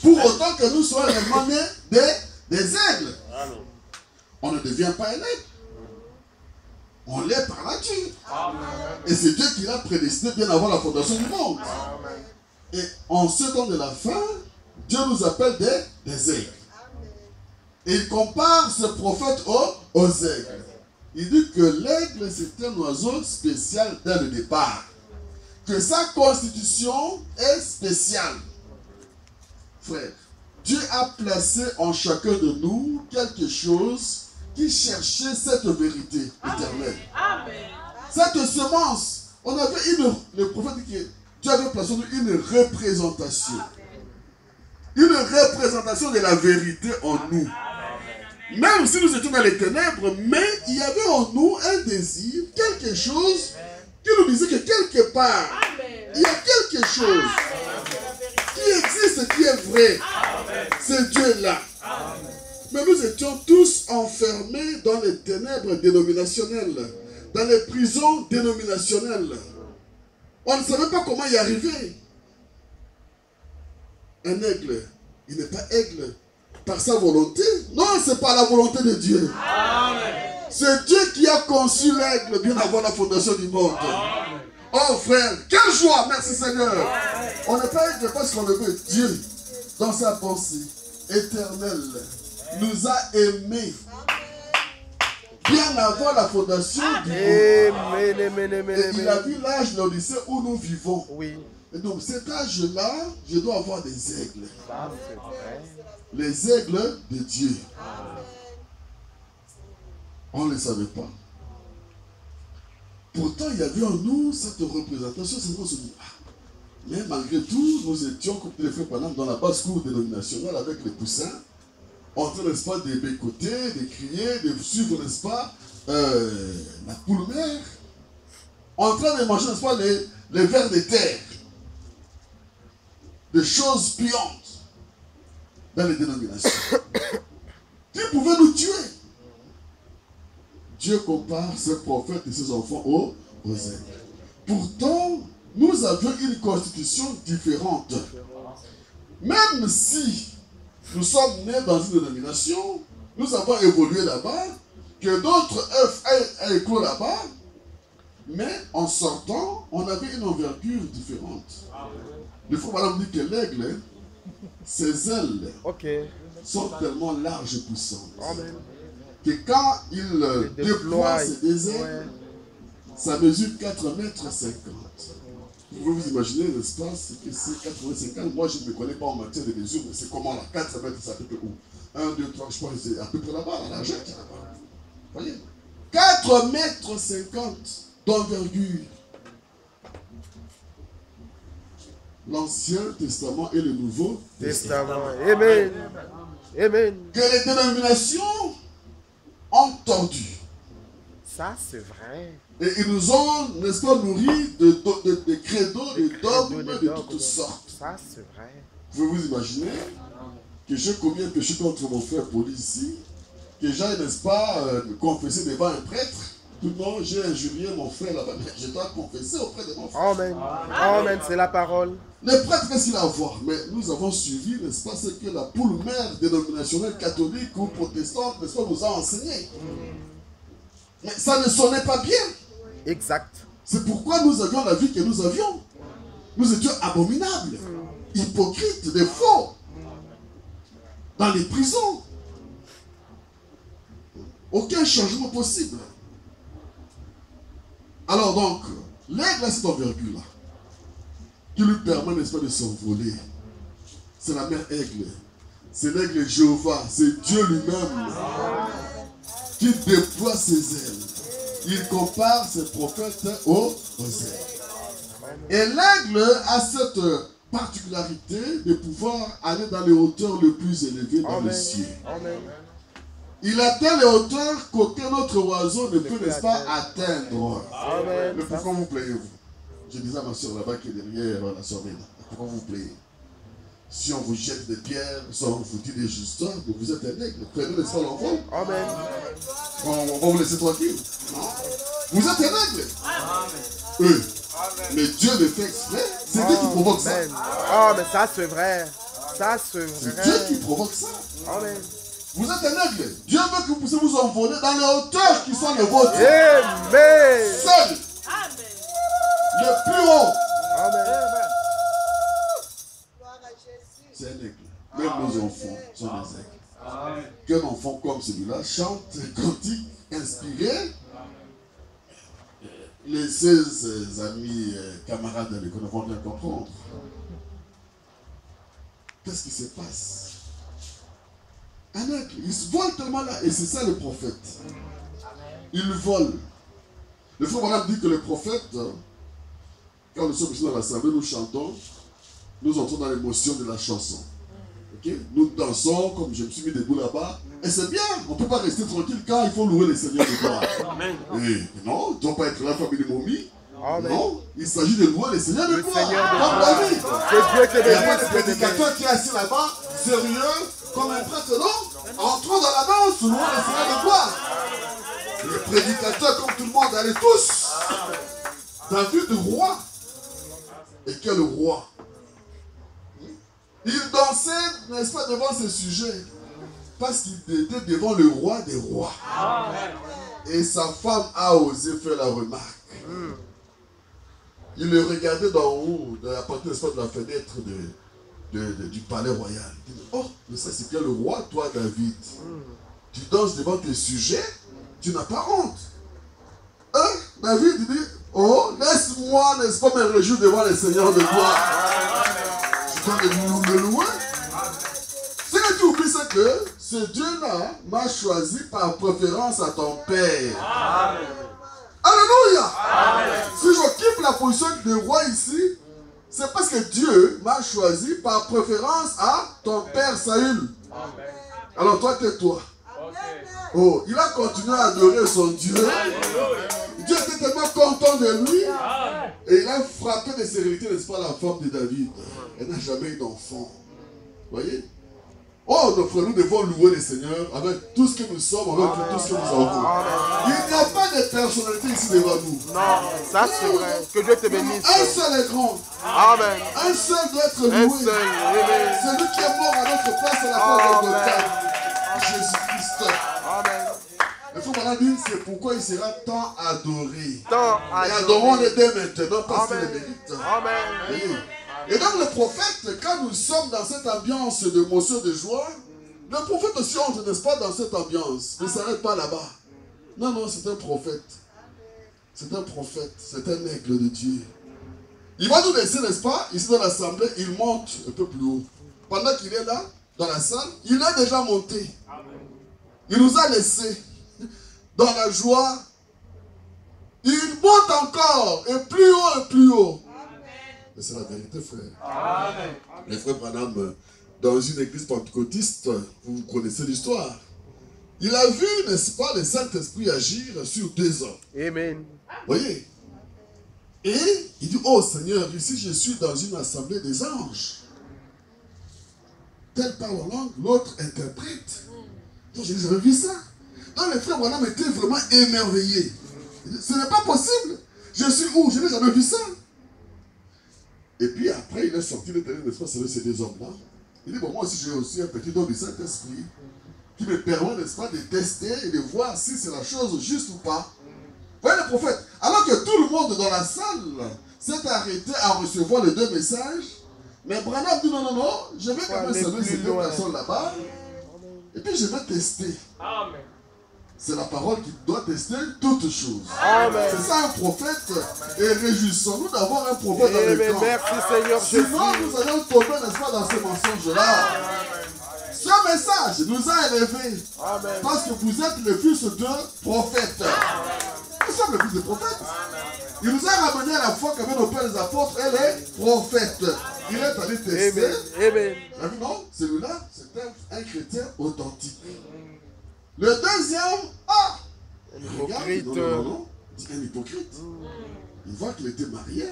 Pour autant que nous soyons réellement nés des aigles. On ne devient pas un aigle. On l'est par nature. Et c'est Dieu qui l'a prédestiné bien avant la fondation du monde. Et en ce temps de la fin, Dieu nous appelle des aigles. Et il compare ce prophète aux aigles. Il dit que l'aigle, c'est un oiseau spécial dès le départ. Que sa constitution est spéciale. Frère, Dieu a placé en chacun de nous quelque chose qui cherchait cette vérité éternelle. Amen. Cette semence, on avait le prophète dit que Dieu avait placé en nous une représentation. Une représentation de la vérité en nous. Même si nous étions dans les ténèbres, mais il y avait en nous un désir, quelque chose qui nous disait que quelque part, il y a quelque chose qui existe, qui est vrai. C'est Dieu là. Mais nous étions tous enfermés dans les ténèbres dénominationnelles, dans les prisons dénominationnelles. On ne savait pas comment y arriver. Un aigle, il n'est pas aigle par sa volonté. Non, c'est par la volonté de Dieu. C'est Dieu qui a conçu l'aigle bien avant la fondation du monde. Amen. Oh frère, quelle joie, merci Seigneur. Amen. On n'est pas aigle parce qu'on le veut. Dieu, dans sa pensée éternelle, nous a aimés bien avant la fondation du monde. Et il a vu l'âge de l'Odyssée où nous vivons. Oui. Et donc cet âge-là, je dois avoir des aigles. Les aigles de Dieu. On ne le savait pas. Pourtant, il y avait en nous cette représentation. C'est qu'on se dit, mais malgré tout, nous étions, comme les frères Panam, dans la basse-cour dénominationnelle avec les poussins, en train, n'est-ce pas, de bécoter, de crier, de suivre, n'est-ce pas, la poule mère, en train de manger, n'est-ce pas, les vers de terre, des choses puantes dans les dénominations, qui pouvaient nous tuer. Dieu compare ses prophètes et ses enfants aux aigles. Pourtant, nous avions une constitution différente. Même si nous sommes nés dans une dénomination, nous avons évolué là-bas, que d'autres œufs aient éclos là-bas, mais en sortant, on avait une envergure différente. Le frère Madame dit que l'aigle, ses ailes sont tellement larges et puissantes. Amen. Que quand il déploie ses deux ailes, ça mesure 4,50 mètres. Vous pouvez vous imaginer l'espace que c'est 4,50 mètres. Moi, je ne me connais pas en matière de mesure, mais c'est comment là? 4 mètres, c'est à peu près où? 1, 2, 3, je pense que c'est à peu près là-bas, la largeur qui est là-bas. Vous voyez? 4,50 mètres d'envergure. L'Ancien Testament et le Nouveau Testament. Amen. Amen. Que les dénominations ont tordu. Ça, c'est vrai. Et ils nous ont, n'est-ce pas, nourris de credos, de dogmes de toutes sortes. Ça, c'est vrai. Vous pouvez vous imaginer que j'ai commis un péché contre mon frère Paul ici, que j'aille, n'est-ce pas, me confesser devant un prêtre. Tout le monde, j'ai injurié mon frère là-bas, mais je dois confesser auprès de mon frère. Amen. Amen, c'est la parole. Le prêtre, qu'est-ce qu'il a à voir? Mais nous avons suivi, n'est-ce pas, ce que la poule mère dénominationnelle catholique ou protestante, n'est-ce pas, nous a enseigné. Mais ça ne sonnait pas bien. Exact. C'est pourquoi nous avions la vie que nous avions. Nous étions abominables, hypocrites, des faux, dans les prisons. Aucun changement possible. Alors donc, l'aigle a cette envergure-là, qui lui permet, n'est-ce pas, de s'envoler. C'est la mère aigle. C'est l'aigle Jéhovah. C'est Dieu lui-même qui déploie ses ailes. Il compare ses prophètes aux ailes. Et l'aigle a cette particularité de pouvoir aller dans les hauteurs les plus élevées dans le ciel. Il atteint les hauteurs qu'aucun autre oiseau ne peut, n'est-ce pas, atteindre. Amen. Mais pourquoi vous plaignez-vous? Je disais à ma soeur là-bas qui est derrière la soeur Ména. Pourquoi vous plaignez? Si on vous jette des pierres, si on vous dit des histoires, vous êtes un aigle. Prenez, n'est-ce pas, l'enfant? Amen. On va vous laisser tranquille. Non. Vous êtes un aigle. Eux. Mais Dieu le fait exprès. C'est Dieu qui provoque ça. Oh, mais ça c'est vrai. Ça c'est vrai. C'est Dieu qui provoque ça. Amen. Vous êtes un aigle. Dieu veut que vous puissiez vous envoler dans les hauteurs qui sont les vôtres. Amen. Seul. Le plus haut. Amen. C'est un aigle. Même nos enfants sont des aigles. Qu'un enfant comme celui-là chante un cantique inspiré. Les 16 amis, camarades de l'école vont bien comprendre. Qu'est-ce qui se passe? Un aigle, il se vole tellement là, et c'est ça le prophète. Il vole. Le frère Madame dit que le prophète, quand nous sommes ici dans l'assemblée, nous chantons, nous entrons dans l'émotion de la chanson. Okay? Nous dansons, comme je me suis mis debout là-bas, et c'est bien, on ne peut pas rester tranquille quand il faut louer le Seigneur de gloire. Amen. Et non, tu ne dois pas être là, famille de momies. Amen. Non, il s'agit de louer le Seigneur de gloire. Seigneur de Comme gloire. David. Que Dieu te Il n'y a pas bénisse, de Dieu te prédicateur qui est assis là-bas, sérieux, comme un prêtre, non. Entrons dans la danse, louons le Seigneur de gloire. Les prédicateurs, comme tout le monde, allaient tous. David, roi. Et quel roi? Il dansait, n'est-ce pas, devant ce sujet. Parce qu'il était devant le roi des rois. Amen. Et sa femme a osé faire la remarque. Il le regardait d'en haut, de la porte, n'est-ce pas, de la fenêtre du palais royal. Il dit, oh, mais ça c'est bien le roi, toi, David. Tu danses devant tes sujets, tu n'as pas honte. Hein? David dit, oh, laisse-moi, n'est-ce pas, me réjouir devant le Seigneur de gloire. Je dois me louer. Ce que tu oublies, c'est que ce Dieu-là m'a choisi par préférence à ton père. Amen. Alléluia. Amen. Si j'occupe la position de roi ici, c'est parce que Dieu m'a choisi par préférence à ton père Saül. Amen. Alors toi, tais-toi. Oh, il a continué à adorer son Dieu. Dieu était tellement content de lui. Et il a frappé de sérénité, n'est-ce pas, la femme de David. Elle n'a jamais eu d'enfant. Voyez? Oh, nos frères, nous devons louer le Seigneur avec tout ce que nous sommes, avec tout ce que nous avons. Il n'y a pas de personnalité ici devant nous. Non, ça c'est vrai. Que Dieu te bénisse. Un seul est grand. Amen. Un seul doit être loué. Celui qui est mort à notre place à la croix de Golgotha. Jésus-Christ. Amen. Il faut maintenant dire, c'est pourquoi il sera tant adoré. Et adorons-le dès maintenant parce qu'il le mérite. Amen. Et donc le prophète, quand nous sommes dans cette ambiance d'émotion, de joie, le prophète aussi entre, n'est-ce pas, dans cette ambiance. Il ne s'arrête pas là-bas. Non, non, c'est un prophète. C'est un prophète. C'est un aigle de Dieu. Il va nous laisser, n'est-ce pas, ici dans l'assemblée, il monte un peu plus haut. Pendant qu'il est là, dans la salle, il est déjà monté. Il nous a laissés dans la joie. Il monte encore, et plus haut et plus haut. Mais c'est la vérité, frère. Amen. Les frères Branham, dans une église pentecôtiste, vous connaissez l'histoire. Il a vu, n'est-ce pas, le Saint-Esprit agir sur 2 hommes. Amen. Voyez. Et il dit, oh Seigneur, ici je suis dans une assemblée des anges. Tel parle en langue, l'autre interprète. Donc je n'ai jamais vu ça. Donc les frères Branham étaient vraiment émerveillés. Ce n'est pas possible. Je suis où? Je n'ai jamais vu ça. Et puis après, il est sorti, il est allé, n'est-ce pas, servir ces 2 hommes-là. Il dit, bon, moi aussi, j'ai aussi un petit don du Saint-Esprit qui me permet, n'est-ce pas, de tester et de voir si c'est la chose juste ou pas. Vous voyez le prophète, alors que tout le monde dans la salle s'est arrêté à recevoir les 2 messages, mais Branham dit, non, non, non, je vais quand même servir ces 2 personnes là-bas, et puis je vais tester. Amen. C'est la parole qui doit tester toutes choses. C'est ça un prophète. Et réjouissons-nous d'avoir un prophète dans le camp. Merci Seigneur. Sinon nous allons tomber, n'est-ce pas, dans ce mensonge-là. Ce message nous a élevés. Parce que vous êtes le fils de prophètes. Nous sommes le fils de prophètes. Il nous a ramené à la foi qu'avaient nos pères les apôtres et les prophètes. Il est allé tester. Amen. Non, celui-là, c'était un chrétien authentique. Le deuxième, hypocrite. Non, c'est un hypocrite. Il voit qu'il était marié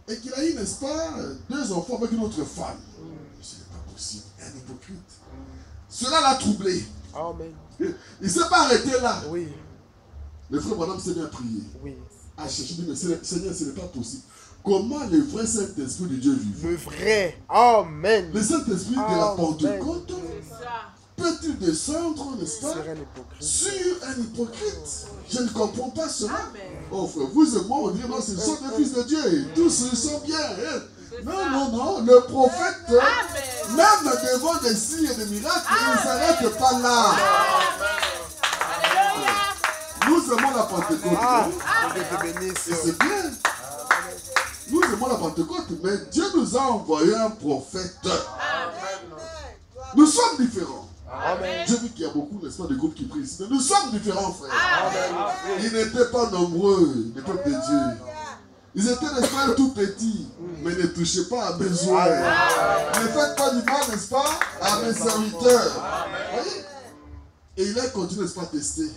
et qu'il a eu, n'est-ce pas, 2 enfants avec une autre femme. Ce n'est pas possible, un hypocrite. Cela l'a troublé. Amen. Il ne s'est pas arrêté là. Le frère Branham s'est bien prié. A cherché, mais Seigneur, ce n'est pas possible. Comment le vrai Saint-Esprit de Dieu vit? Le vrai. Amen. Le Saint-Esprit de la Pentecôte peut-il descendre, n'est-ce pas, sur un hypocrite? Je ne comprends pas cela. Oh frère, vous et moi, on dit non, ce sont des fils de Dieu. Tous ils sont bien. Non, non, non. Le prophète, même devant des signes et des miracles, il ne s'arrête pas là. Nous aimons la Pentecôte. Et c'est bien. Nous aimons la Pentecôte, mais Dieu nous a envoyé un prophète. Nous sommes différents. Amen. Je vois qu'il y a beaucoup, n'est-ce pas, de groupes qui prient ici. Mais nous sommes différents, frères. Amen. Ils n'étaient pas nombreux, le peuple de Dieu. Ils étaient, n'est-ce pas, tout petits, mais ne touchez pas à besoin. Ne faites pas du mal, n'est-ce pas, à mes serviteurs. Voyez? Et il a continué, n'est-ce pas, à tester.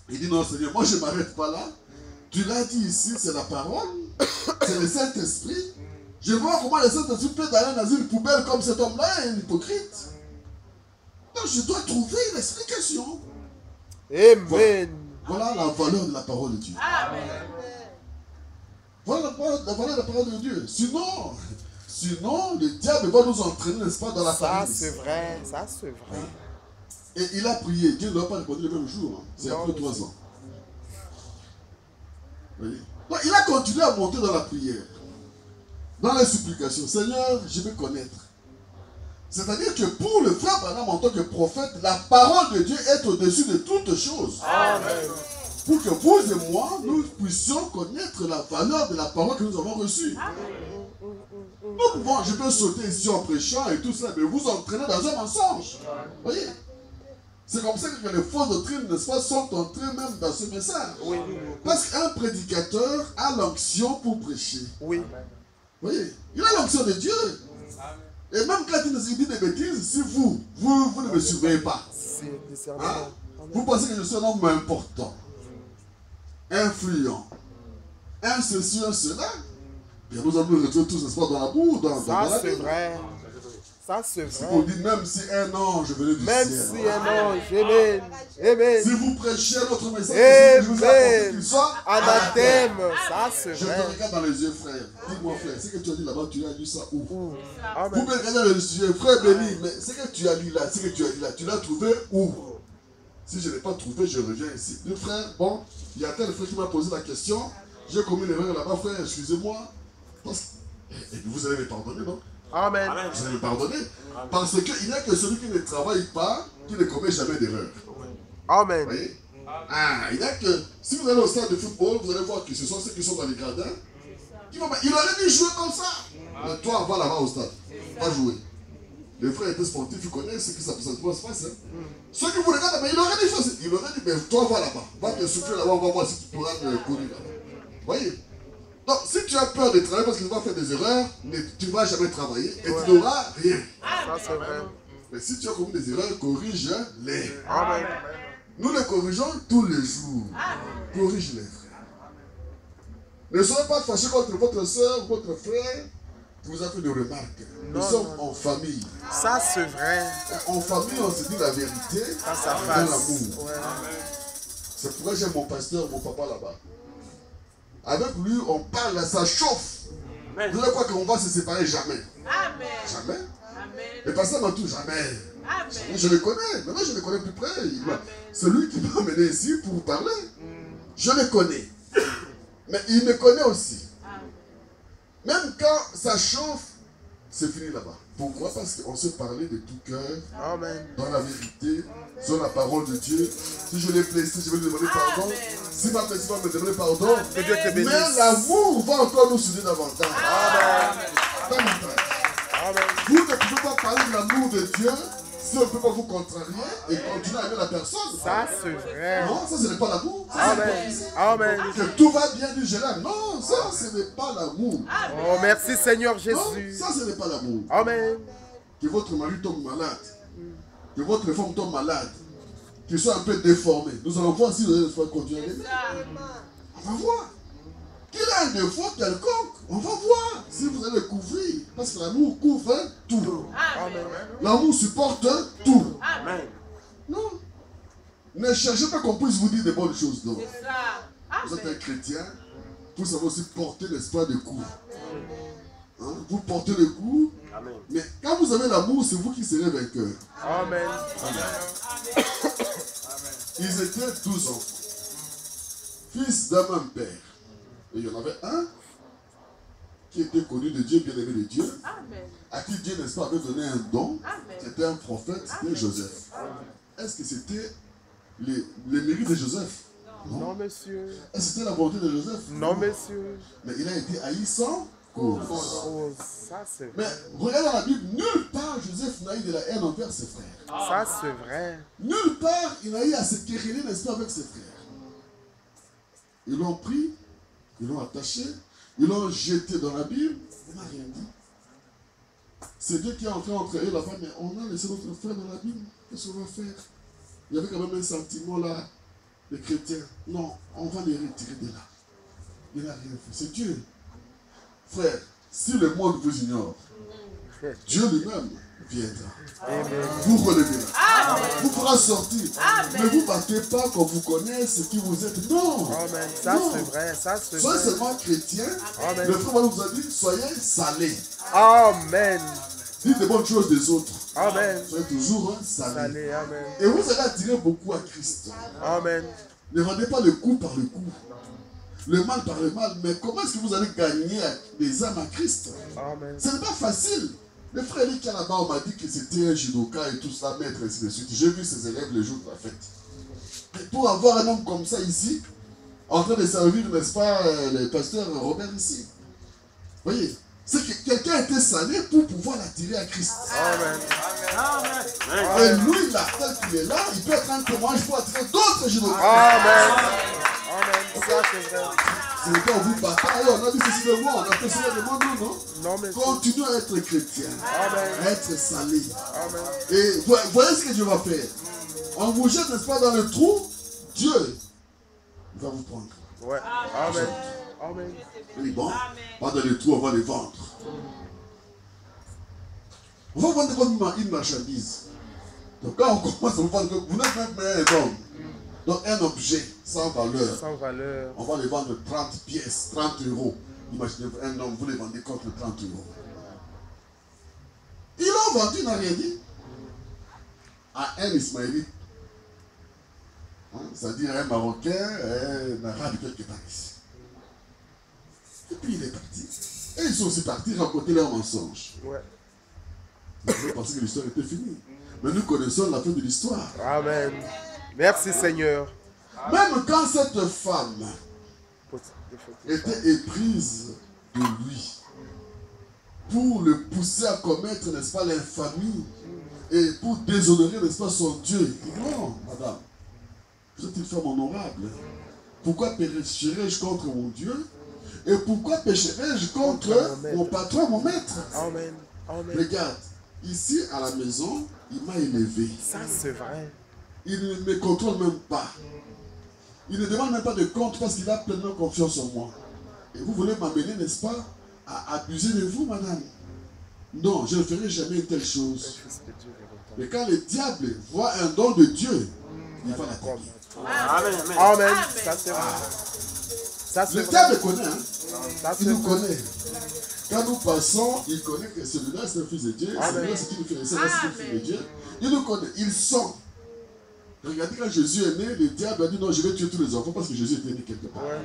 Il dit, non, Seigneur, moi je ne m'arrête pas là. Tu l'as dit ici, c'est la parole, c'est le Saint-Esprit. Je vois comment le Saint-Esprit peut aller dans une poubelle comme cet homme-là est un hypocrite. Donc je dois trouver une explication. Amen. Voilà la valeur de la parole de Dieu. Amen. Voilà la valeur de la parole de Dieu. Sinon, le diable va nous entraîner, n'est-ce pas, dans la Ça, famille. c'est vrai. Ça, c'est vrai. Et il a prié. Dieu ne doit pas répondre le même jour. Hein. C'est après 3 ans. Oui. Donc, il a continué à monter dans la prière. Dans les supplications. Seigneur, je veux connaître. C'est-à-dire que pour le frère Branham en tant que prophète, la parole de Dieu est au-dessus de toutes choses. Amen. Pour que vous et moi, nous puissions connaître la valeur de la parole que nous avons reçue. Nous pouvons, je peux sauter ici en prêchant et tout ça, mais vous entraînez dans un mensonge. Vous voyez? C'est comme ça que les fausses doctrines, n'est-ce pas, sont entrées même dans ce message. Oui. Parce qu'un prédicateur a l'onction pour prêcher. Oui. Vous voyez? Il a l'onction de Dieu. Et même quand il nous dit des bêtises, si vous ne me surveillez pas, C'est discernement. hein, vous pensez que je suis un homme important, influent, un ceci, un cela, bien nous allons nous retrouver tous, n'est-ce pas, dans la boue, dans Ça, la c'est Bible. vrai. Ça, c'est Si vous vrai. dites, même si un ange venait du Même ciel, si un ange, amen. Amen. si vous prêchez notre message, je vous apporte qu'il soit Anathème. Ça, c'est Je te vrai. regarde dans les yeux, frère. Dis-moi, frère, ce que tu as dit là-bas, tu as lu ça où? Vous Amen. me regardez dans les yeux, frère béni, mais ce que tu as lu là, ce que tu as dit là, tu l'as trouvé où? Si je ne l'ai pas trouvé, je reviens ici. Le frère, bon, il y a tel frère qui m'a posé la question. J'ai commis une erreur là-bas, frère, excusez-moi. Et puis vous allez me pardonner, non? Amen. Vous allez me pardonner. Parce qu'il n'y a que celui qui ne travaille pas, qui ne commet jamais d'erreur. Vous Amen. voyez? Ah, il n'y a que. Si vous allez au stade de football, vous allez voir que ce sont ceux qui sont dans les gradins. Il aurait dû jouer comme ça. Mais toi, va là-bas au stade. Va jouer. Les frères étaient sportifs, ils connaissent ce qui se passe. Hein? Ceux qui vous regardent, mais il aurait dû faire ça. Il aurait dit, mais toi, va là-bas. Va te souffler là-bas, on va voir si tu pourras te courir là-bas. Vous voyez? Donc, si tu as peur de travailler parce que tu vas faire des erreurs, tu ne vas jamais travailler et tu n'auras rien. Ça, c'est vrai. Mais si tu as commis des erreurs, corrige-les. Amen. Nous les corrigeons tous les jours. Corrige-les, frère. Ne soyez pas fâchés contre votre soeur, votre frère, qui vous a fait des remarques. Nous sommes en famille. Ça, c'est vrai. En famille, on se dit la vérité Face à dans face. l'amour. Ouais. C'est pourquoi j'ai mon pasteur, mon papa là-bas. Avec lui, on parle, ça chauffe. Vous allez croire qu'on va se séparer jamais. Amen. Jamais. Amen. Le pasteur m'a tout jamais. Amen. Je le connais. Maintenant, je le connais plus près. C'est lui qui m'a amené ici pour vous parler. Je le connais. Mais il me connaît aussi. Même quand ça chauffe, c'est fini là-bas. Pourquoi? Parce qu'on se parlait de tout cœur, Amen. dans la vérité, sur la parole de Dieu. Si je l'ai blessé, je vais lui demander pardon. Si ma blessé va me demander pardon. Que Dieu te bénisse. Mais l'amour va encore nous souder davantage. Davantage. Amen. Vous ne pouvez pas parler de l'amour de Dieu si on ne peut pas vous contrarier et continuer à aimer la personne. Ça, c'est vrai. Non, ça, ce n'est pas l'amour. Ça, c'est Amen. l'hypocrisie. Amen. Que tout va bien, dit je l'aime. Non, ça, ce n'est pas l'amour. Oh, merci Seigneur Non, Jésus. ça, ce n'est pas l'amour. Amen. Que votre mari tombe malade, que votre femme tombe malade, qu'il soit un peu déformé. Nous allons voir si vous allez continuer à l'aimer. On va voir. Qu'il a un défaut quelconque, on va voir si vous allez le couvrir. Parce que l'amour couvre tout. Amen. L'amour supporte tout. Amen. Non. Ne cherchez pas qu'on puisse vous dire des bonnes choses. Non. C'est ça. Vous êtes un chrétien, vous savez aussi porter l'espoir de coups. Hein? Vous portez le coup, mais quand vous avez l'amour, c'est vous qui serez vainqueur. Amen. Ils étaient 12 enfants, fils d'un même père. Et il y en avait un qui était connu de Dieu, bien aimé de Dieu, Amen. à qui Dieu, n'est-ce pas, avait donné un don. Amen. C'était un prophète, c'était Joseph. Est-ce que c'était les mérites de Joseph? Non, monsieur. Est-ce que c'était la volonté de Joseph? Non, monsieur. Mais il a été haï sans cause. Oh, ça, c'est Mais vrai. regardez dans la Bible, nulle part Joseph n'a eu de la haine envers ses frères. Ça, c'est vrai. Nulle part il n'a eu à se quereller, n'est-ce pas, avec ses frères. Ils l'ont pris, ils l'ont attaché, ils l'ont jeté dans la Bible, on n'a rien dit. C'est Dieu qui est entré entre eux là-bas, mais on a laissé notre frère dans la Bible, qu'est-ce qu'on va faire? Il y avait quand même un sentiment là, les chrétiens. Non, on va les retirer de là. Il n'a rien fait. C'est Dieu. Frère, si le monde vous ignore, Dieu lui-même viendra. Amen. Vous relevez. Amen. Vous pourra sortir. Amen. Ne vous battez pas qu'on vous connaisse qui vous êtes. Non. Amen. Ça Non. c'est vrai. Ça c'est Soyez vrai. seulement chrétien. Amen. Le frère nous a dit, soyez salés. Amen. Dites des bonnes choses des autres. Amen. Soyez toujours salés. Allez, amen. Et vous allez attirer beaucoup à Christ. Amen. Ne rendez pas le coup par le coup. Le mal par le mal. Mais comment est-ce que vous allez gagner les âmes à Christ? Amen. Ce n'est pas facile. Le frère qui est là-bas, on m'a dit que c'était un judoka et tout ça, maître, et ainsi de suite. J'ai vu ses élèves le jour de la fête. Et pour avoir un homme comme ça ici, en train de servir, n'est-ce pas, le pasteur Robert ici. Vous voyez, c'est que quelqu'un a été salé pour pouvoir l'attirer à Christ. Amen. Et lui, là, tel qu'il est là, il peut être un témoignage pour attirer d'autres judokas. Amen. Amen. Ça c'est vrai. C'est le cas où vous battez. On a dit ceci de moi, on a fait cela de moi, non, non. Non mais Continuez à être chrétien, Amen. à être salé. Amen. Et voyez ce que Dieu va faire. On vous jette, n'est-ce pas, dans le trou, Dieu il va vous prendre. Ouais. Amen. Amen. Il dit, bon, pas dans le trou, on va les vendre. On va vendre comme une marchandise. Donc quand on commence à vous vendre, vous n'êtes même pas un homme. Donc un objet sans valeur. Sans valeur. On va les vendre 30 pièces, 30 euros. Imaginez un homme, vous les vendez contre 30 euros. Ils l'ont vendu, il n'a rien dit. À un Ismaélite. Hein, c'est-à-dire un Marocain, un Arabe quelque part ici. Et puis il est parti. Et ils sont aussi partis raconter leurs mensonges. Ouais. Ils pensaient que l'histoire était finie. Mais nous connaissons la fin de l'histoire. Amen. Merci Seigneur. Même quand cette femme était éprise de lui pour le pousser à commettre, n'est-ce pas, l'infamie et pour déshonorer, n'est-ce pas, son Dieu. Il dit non, madame, vous êtes une femme honorable. Pourquoi pécherai-je contre mon Dieu? Et pourquoi pécherai-je contre mon patron, mon maître? Amen. Amen. Regarde, ici à la maison, il m'a élevé. Ça c'est vrai. Il ne me contrôle même pas. Il ne demande même pas de compte parce qu'il a pleinement confiance en moi. Et vous voulez m'amener, n'est-ce pas, à abuser de vous, madame? Non, je ne ferai jamais une telle chose. Mais quand le diable voit un don de Dieu, il va l'attaquer. Amen. Amen. Ça c'est vrai. Ça c'est Le vrai. diable connaît, hein? Ça Il c'est nous vrai. connaît. Quand nous passons, il connaît que celui-là c'est un fils de Dieu, celui-là c'est une fille de Dieu. Il nous connaît, il sent. Regardez, quand Jésus est né, le diable a dit non, je vais tuer tous les enfants parce que Jésus était né quelque part. Ouais.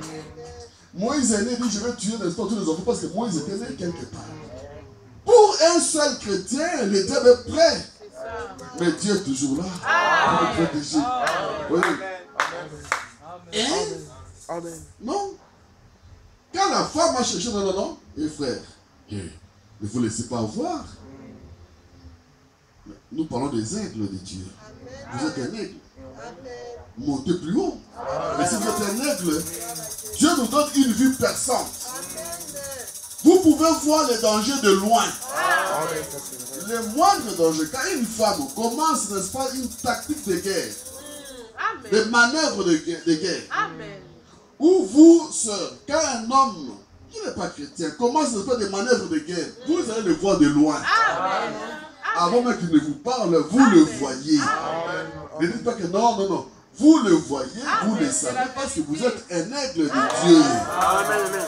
Moïse est né, il dit je vais tuer, n'est-ce pas, tous les enfants parce que Moïse était né quelque part. Pour un seul chrétien, le diable est prêt. Mais Dieu est toujours là pour le protéger. Oui. Et Amen. non. Quand la femme a cherché, non, non, non, et frère, ne vous laissez pas voir. Nous parlons des aigles de Dieu. Vous êtes un aigle. Montez plus haut. Mais si vous êtes un aigle, Dieu nous donne une vue perçante. Vous pouvez voir les dangers de loin. Amen. Ça c'est vrai. Les moindres dangers. Quand une femme commence, n'est-ce pas, une tactique de guerre, Amen. des manœuvres de guerre, Amen. ou vous, sœurs, quand un homme qui n'est pas chrétien commence, n'est-ce pas, des manœuvres de guerre, vous allez le voir de loin. Amen. Avant même qu'il ne vous parle, vous le voyez. Ne dites pas que non, non, non. Vous le voyez, vous le savez, parce que vous êtes un aigle de Dieu. Amen.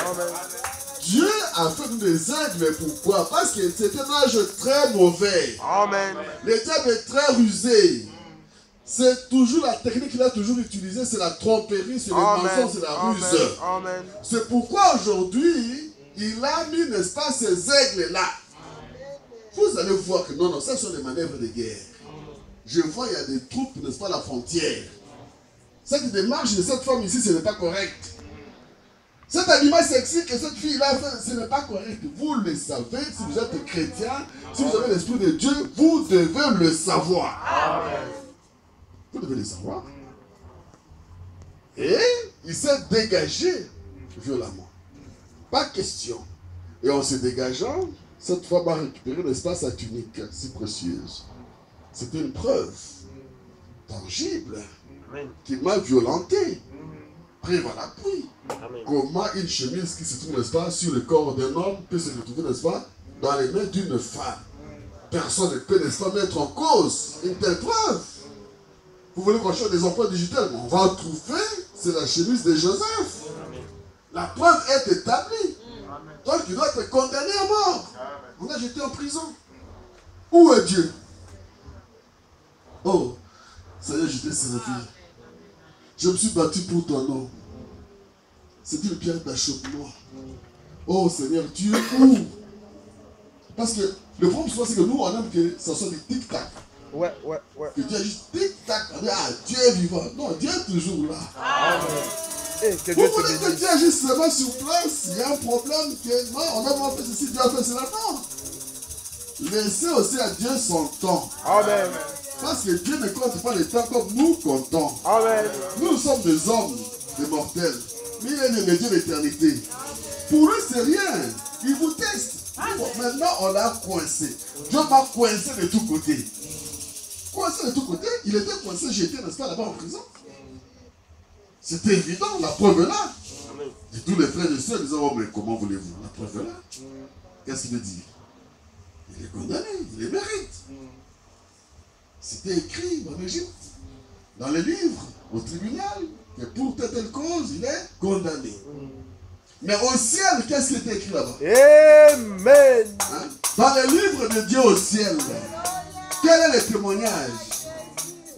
Dieu a fait des aigles, pourquoi? Parce que c'est un âge très mauvais. Amen. Le diable est très rusé. C'est toujours la technique qu'il a toujours utilisée, c'est la tromperie, c'est le mensonge, c'est la ruse. Amen. C'est pourquoi aujourd'hui, il a mis, n'est-ce pas, ces aigles-là. Vous allez voir que non, non, ça sont des manœuvres de guerre. Je vois, il y a des troupes, n'est-ce pas, à la frontière. Cette démarche de cette femme ici, ce n'est pas correct. Cet animal sexy que cette fille-là fait, ce n'est pas correct. Vous le savez, si vous êtes chrétien, si vous avez l'Esprit de Dieu, vous devez le savoir. Amen. Vous devez le savoir. Et il s'est dégagé violemment. Pas question. Et en se dégageant, cette femme a récupéré, n'est-ce pas, sa tunique si précieuse. C'était une preuve tangible qu'il m'a violenté. prévoit l'appui. Comment une chemise qui se trouve, n'est-ce pas, sur le corps d'un homme peut se retrouver, n'est-ce pas, dans les mains d'une femme. Personne ne peut, n'est-ce pas, mettre en cause une telle preuve. Vous voulez qu'on cherche des emplois digitales, on va trouver, c'est la chemise de Joseph. La preuve est établie. Donc il doit être condamné à mort. On a jeté en prison. Où est Dieu? Oh, Seigneur, je t'ai servi. Je me suis battu pour ton nom. C'est une pierre d'achoppement. Oh Seigneur, Dieu ouvre. Parce que le problème souvent c'est que nous on aime que ça soit des tic-tac. Ouais. Que Dieu a juste tic-tac. On dit, ah, Dieu est vivant. Non, Dieu est toujours là. Que Vous Dieu te voulez que bénisse. Dieu agisse seulement sur place? Il y a un problème que non, on a vraiment fait ceci, Dieu a fait cela. Non. Laissez aussi à Dieu son temps. Amen. Parce que Dieu ne compte pas les temps comme nous comptons. Amen. Nous sommes des hommes, des mortels. Mais il est le Dieu d'éternité. Pour lui, c'est rien. Il vous teste. Bon, maintenant, on l'a coincé. Dieu m'a coincé de tous côtés. Coincé de tous côtés. Il était coincé, j'étais, n'est-ce pas, là-bas en prison. C'était évident, la preuve est là. Et tous les frères et sœurs disaient, oh, mais comment voulez-vous? La preuve est là. Qu'est-ce qu'il veut dire? Il est condamné, il les mérite. C'était écrit en Égypte, dans les livres, au tribunal, que pour telle cause, il est condamné. Mais au ciel, qu'est-ce qui était écrit là-bas? Amen. Hein? Dans les livres de Dieu au ciel, quel est le témoignage?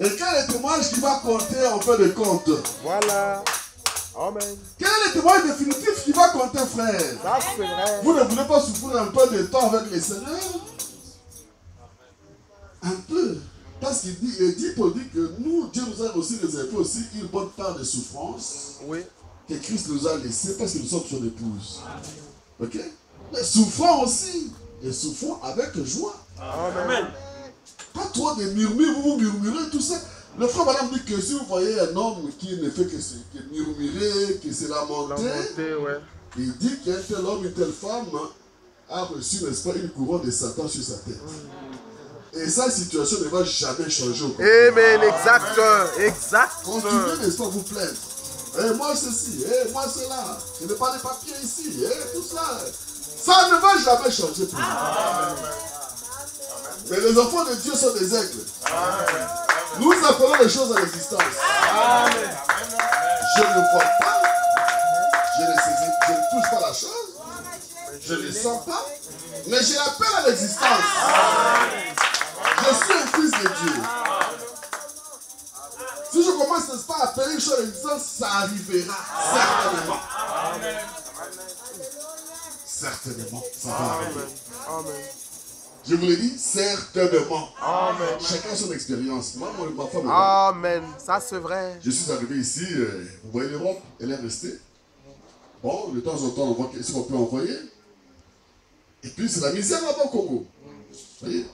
Et quel est le témoignage qui va compter en fin de compte? Voilà. Amen. Quel est le témoignage définitif qui va compter, frère? Ça, c'est vrai. Vous ne voulez pas souffrir un peu de temps avec le Seigneur? Un peu. Parce qu'il dit pour dire que nous, Dieu nous a aussi réservé aussi une bonne part de souffrance Oui. que Christ nous a laissé parce que nous sommes son épouse. Ok? Mais souffrons aussi. Et souffrons avec joie. Amen. Pas trop de murmures, vous murmurez tout ça. Le frère madame dit que si vous voyez un homme qui ne fait que murmurer, que se lamenter, Ouais. il dit qu'un tel homme, une telle femme a reçu, n'est-ce pas, une couronne de Satan sur sa tête. Et sa situation ne va jamais changer. Amen. Exact. Continuez, n'est-ce pas, vous plaindre. Et moi ceci, et moi cela. Je n'ai pas de papiers ici, et tout ça. Ça ne va jamais changer pour vous. Mais les enfants de Dieu sont des aigles. Nous appelons les choses à l'existence. Je ne vois pas, je ne saisis, je ne touche pas la chose, je ne sens pas, mais je l'appelle à l'existence. Je suis un fils de Dieu. Si je commence, n'est-ce pas, à appeler une chose à l'existence, ça arrivera certainement. Certainement, ça va arriver. Amen. Je vous l'ai dit, certainement. Amen. Chacun son expérience. Moi, ma femme, Amen. Ça, c'est vrai. je suis arrivé ici, vous voyez l'Europe, elle est restée. Bon, de temps en temps, on voit ce qu'on peut envoyer. Et puis, c'est la misère là-bas au Congo. Vous voyez?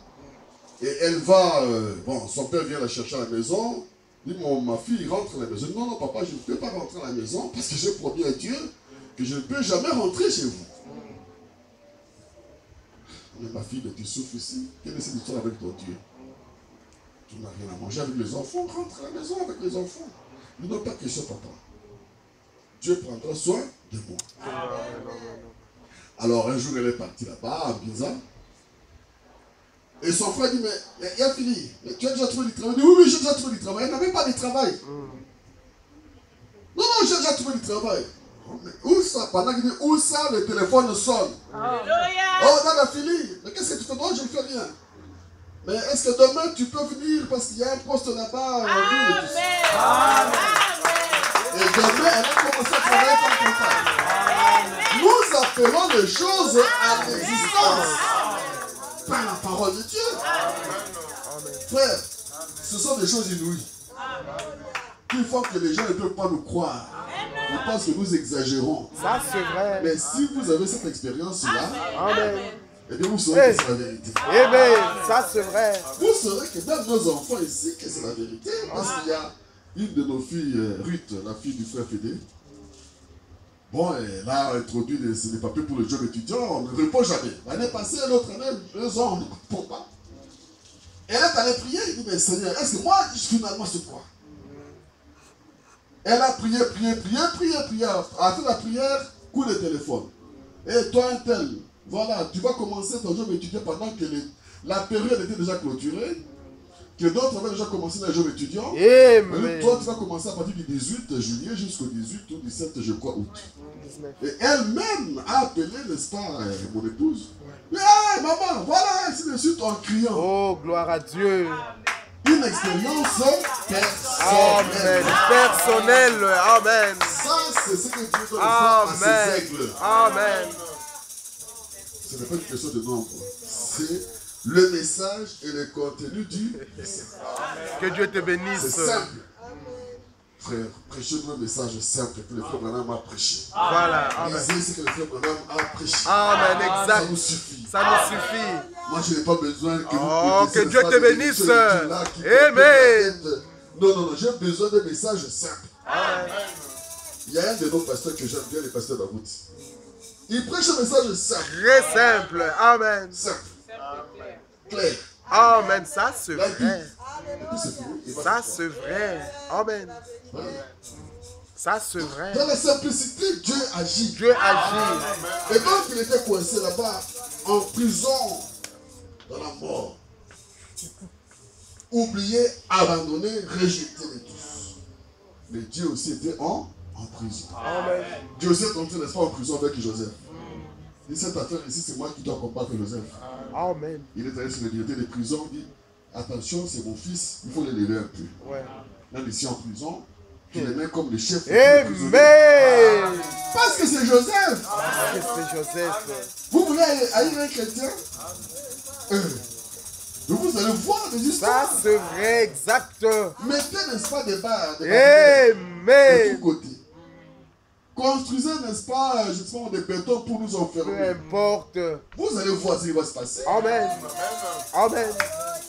Et elle va, bon, son père vient la chercher à la maison. Il dit, ma fille rentre à la maison. Non, non, papa, je ne peux pas rentrer à la maison parce que j'ai promis à Dieu que je ne peux jamais rentrer chez vous. Mais ma fille, tu souffres ici. Quelle est cette histoire avec ton Dieu? Tu n'as rien à manger avec les enfants. Rentre à la maison avec les enfants. Ne donne pas question, papa. Dieu prendra soin de moi. Alors, un jour, elle est partie là-bas, à Binza. Et son frère dit, mais il a fini. Mais tu as déjà trouvé du travail? Il dit, oui, oui, j'ai déjà trouvé du travail. Elle n'avait pas de travail. Non, non, j'ai déjà trouvé du travail. Mais où ça? Pendant qu'il dit, où ça, le téléphone sonne. Alléluia. Oh, non, la fille. Mais qu'est-ce que tu fais? Non, je ne fais rien. Mais est-ce que demain, tu peux venir parce qu'il y a un poste là-bas en ville et tout ça. Amen. Et demain, elle a commencé à travailler comme comptable. Nous appelons les choses à l'existence par la parole de Dieu. Frère, ce sont des choses inouïes. Il faut que les gens ne peuvent pas nous croire. Ils pensent que nous exagérons. Ça, c'est vrai. Mais si vous avez cette expérience-là, Amen. eh bien vous saurez que c'est la vérité. Amen. Ça, c'est vrai. Vous saurez que même nos enfants ici, que c'est la vérité. Parce qu'il y a une de nos filles, Ruth, la fille du frère Fédé. Bon, elle a introduit les papiers pour le job étudiant. On ne répond jamais. L'année passée, l'autre année, 2 ans, on ne répond pas. Elle est allée prier. Elle dit, mais Seigneur, est-ce que moi, finalement, c'est quoi? Elle a prié. À la fin de la prière, coup de téléphone. Et toi, un tel, voilà, tu vas commencer ton job étudiant pendant que la période était déjà clôturée, que d'autres avaient déjà commencé leur job étudiant. Amen. Toi, tu vas commencer à partir du 18 juillet jusqu'au 18 ou 17, je crois, août. Et elle-même a appelé, n'est-ce pas, mon épouse. Hey, maman, voilà, ainsi de suite, en criant. Oh, gloire à Dieu. Une expérience Amen. personnelle. Personnel. Amen. Ça, c'est ce que Dieu donne à ses Amen. aigles. Amen. Ce n'est pas une question de nombre. C'est le message et le contenu du message. Que Dieu te bénisse. C'est simple. Frère, prêchez-nous un message simple que le frère Branham a prêché. Voilà. Amen. Lisez ce que le frère Branham a prêché. Amen. Ça Exact. nous suffit. Ça nous suffit. Moi, je n'ai pas besoin que vous Oh, prêchiez que Dieu ça, te des bénisse. émissions là qui Amen. compliquent la tête. Non, j'ai besoin d'un message simple. Amen. Il y a un de nos pasteurs que j'aime bien, le pasteur Daoud. Il prêche un message simple. Très simple. Amen. Simple. Clair. Amen. Ça, c'est Là, il dit, vrai. et puis c'est fini. Il va Ça, se c'est vrai. Amen. faire. Ça, c'est vrai. Dans la simplicité, Dieu agit. Dieu agit. Et donc, il était coincé là-bas, en prison, dans la mort. Oublié, abandonné, rejeté de tous. Mais Dieu aussi était en prison. Amen. Dieu aussi est entré, n'est-ce pas, en prison avec Joseph. Il dit, cette affaire ici, c'est moi qui dois combattre Joseph. Amen. Il est allé sur le directeur des prisons, il dit, attention, c'est mon fils, il faut l'élever un peu. Ouais. Même ici en prison, tu les mets comme le chef. des prisonniers. Amen. Parce que c'est Joseph. Parce que c'est Joseph. Vous voulez haïr un chrétien? Vous allez voir des Ça, histoires. c'est vrai. Exact. Mettez, n'est-ce pas, des barres, des barrières de Amen. tous côtés. Construisez, n'est-ce pas, justement, des bétons pour nous Peu enfermer. importe. Vous allez voir ce qui va se passer. Amen. Amen.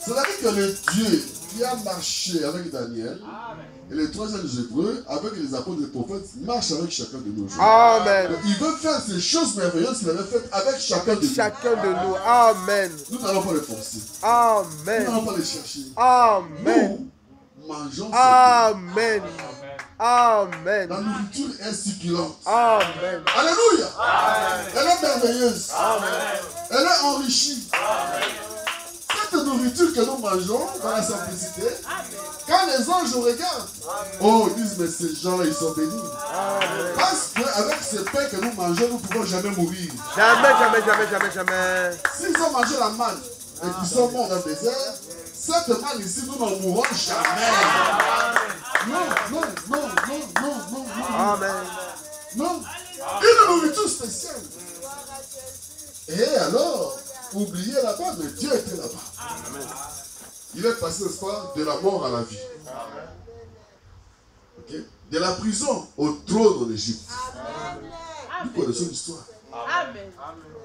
C'est-à-dire que le Dieu qui a marché avec Daniel et les 3 jeunes Hébreux, avec les apôtres et les prophètes, marche avec chacun de nous. Amen. Il veut faire ces choses merveilleuses qu'il avait faites avec chacun de nous. Chacun de nous. Amen. Nous n'allons pas les forcer. Nous Amen. n'allons pas les chercher. Amen. Nous mangeons Amen. Amen. la nourriture est succulente. Amen. Alléluia. Elle est merveilleuse. Elle est enrichie. Cette nourriture que nous mangeons dans la simplicité, quand les anges regardent, oh, ils disent, mais ces gens-là, ils sont bénis. Parce qu'avec ce pain que nous mangeons, nous ne pouvons jamais mourir. Jamais, jamais, jamais, jamais, jamais. S'ils ont mangé la manne et qu'ils sont morts dans le désert, cette manne ici, nous n'en mourrons jamais. Non. Amen. Non. Une nourriture spéciale. Et alors, oubliez là-bas, mais Dieu était là-bas. Il est passé, n'est-ce pas, de la mort à la vie. Ok? De la prison au trône en Égypte. Nous connaissons l'histoire. Amen.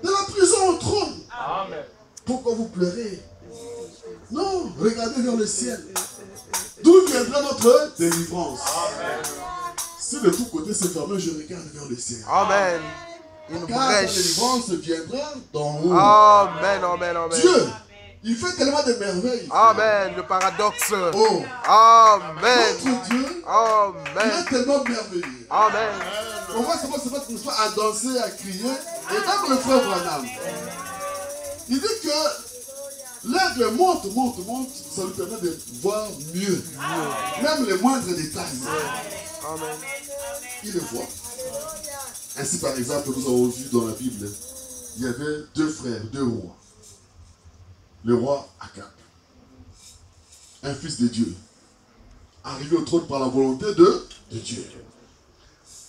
De la prison au trône. Pourquoi vous pleurez? Non, regardez vers le ciel. D'où viendra notre délivrance? Si de tous côtés c'est fermé, je regarde vers le ciel. Amen. Une Car la brèche. délivrance viendra d'en haut. Amen, amen, amen. Dieu, il fait tellement de merveilles. Amen. Le paradoxe. Oh, Amen. notre Dieu, il Amen. est tellement merveilleux. Amen. On va se mettre à danser, à crier. Et même le frère Branham, il dit que l'aigle monte, ça lui permet de voir mieux. Même les moindres détails. Amen. Il le voit. Ainsi, par exemple, nous avons vu dans la Bible, il y avait 2 frères, 2 rois. Le roi Akab, un fils de Dieu, arrivé au trône par la volonté de Dieu.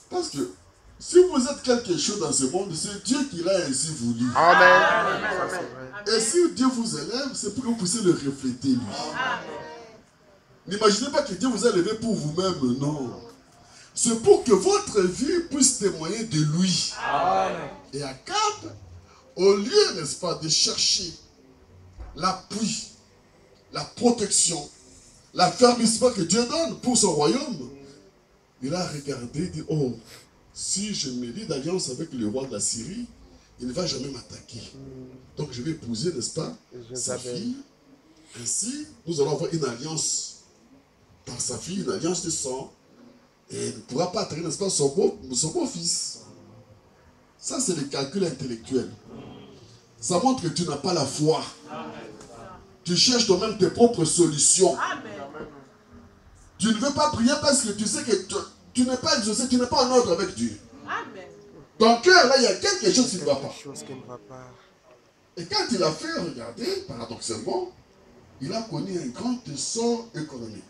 Parce que si vous êtes quelque chose dans ce monde, c'est Dieu qui l'a ainsi voulu. Amen. Ça, c'est vrai. Et si Dieu vous élève, c'est pour que vous puissiez le refléter, lui. N'imaginez pas que Dieu vous a élevé pour vous-même, non. C'est pour que votre vie puisse témoigner de lui. Amen. Et Akab, au lieu, n'est-ce pas, de chercher l'appui, la protection, l'affermissement que Dieu donne pour son royaume, il a regardé et dit, oh, si je me lie d'alliance avec le roi de la Syrie, il ne va jamais m'attaquer. Donc je vais épouser, n'est-ce pas, sa fille. Ainsi, nous allons avoir une alliance par sa fille, une alliance de sang. et ne pourra pas atteindre, n'est-ce pas, son beau-fils. Ça, c'est le calcul intellectuel. Ça montre que tu n'as pas la foi. Tu cherches toi-même tes propres solutions. Tu ne veux pas prier parce que tu sais que tu n'es pas exaucé, tu n'es pas en ordre avec Dieu. Ton cœur, là, il y a quelque chose qui ne va pas. Et quand il a fait, regardez, paradoxalement, il a connu un grand essor économique.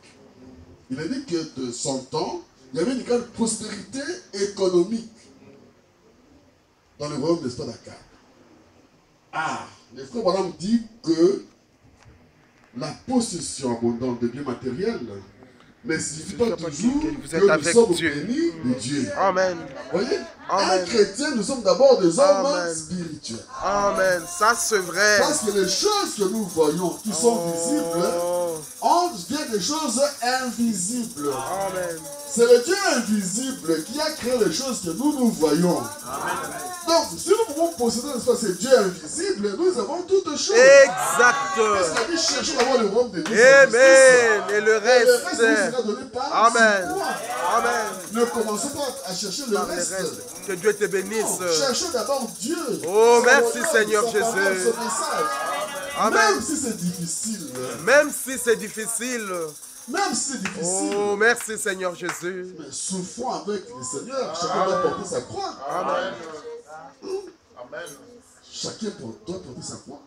Il a dit que de son temps, il y avait une grande prospérité économique dans le royaume, n'est-ce pas, d'Akab. Ah, les frères Branham dit que la possession abondante de biens matériels ne signifie pas toujours que nous sommes bénis de Dieu. Amen. Vous voyez? Amen. Un chrétien, nous sommes d'abord des hommes Amen. spirituels. Amen. Ça, c'est vrai. Parce que les choses que nous voyons, qui sont visibles, ont bien des choses invisibles. Amen. C'est le Dieu invisible qui a créé les choses que nous voyons. Donc, si nous pouvons posséder, n'est-ce pas, ce Dieu invisible, nous avons toutes choses. Exact. Parce qu'il a dit, cherchons d'abord le royaume de Dieu. Amen. Et le Et le reste nous reste. sera donné par Amen. foi. Amen. Ne commençons pas à chercher le Par le reste. reste. Que Dieu te bénisse. Non, cherchons d'abord Dieu. Oh, Sa merci, volonté, Seigneur sa parole, Jésus. son message. Amen. Même si c'est difficile. Même si c'est difficile. Même si c'est difficile. Oh, merci Seigneur Jésus. Mais souffrons avec le Seigneur. Chacun doit porter sa croix. Amen. Chacun doit porter sa croix.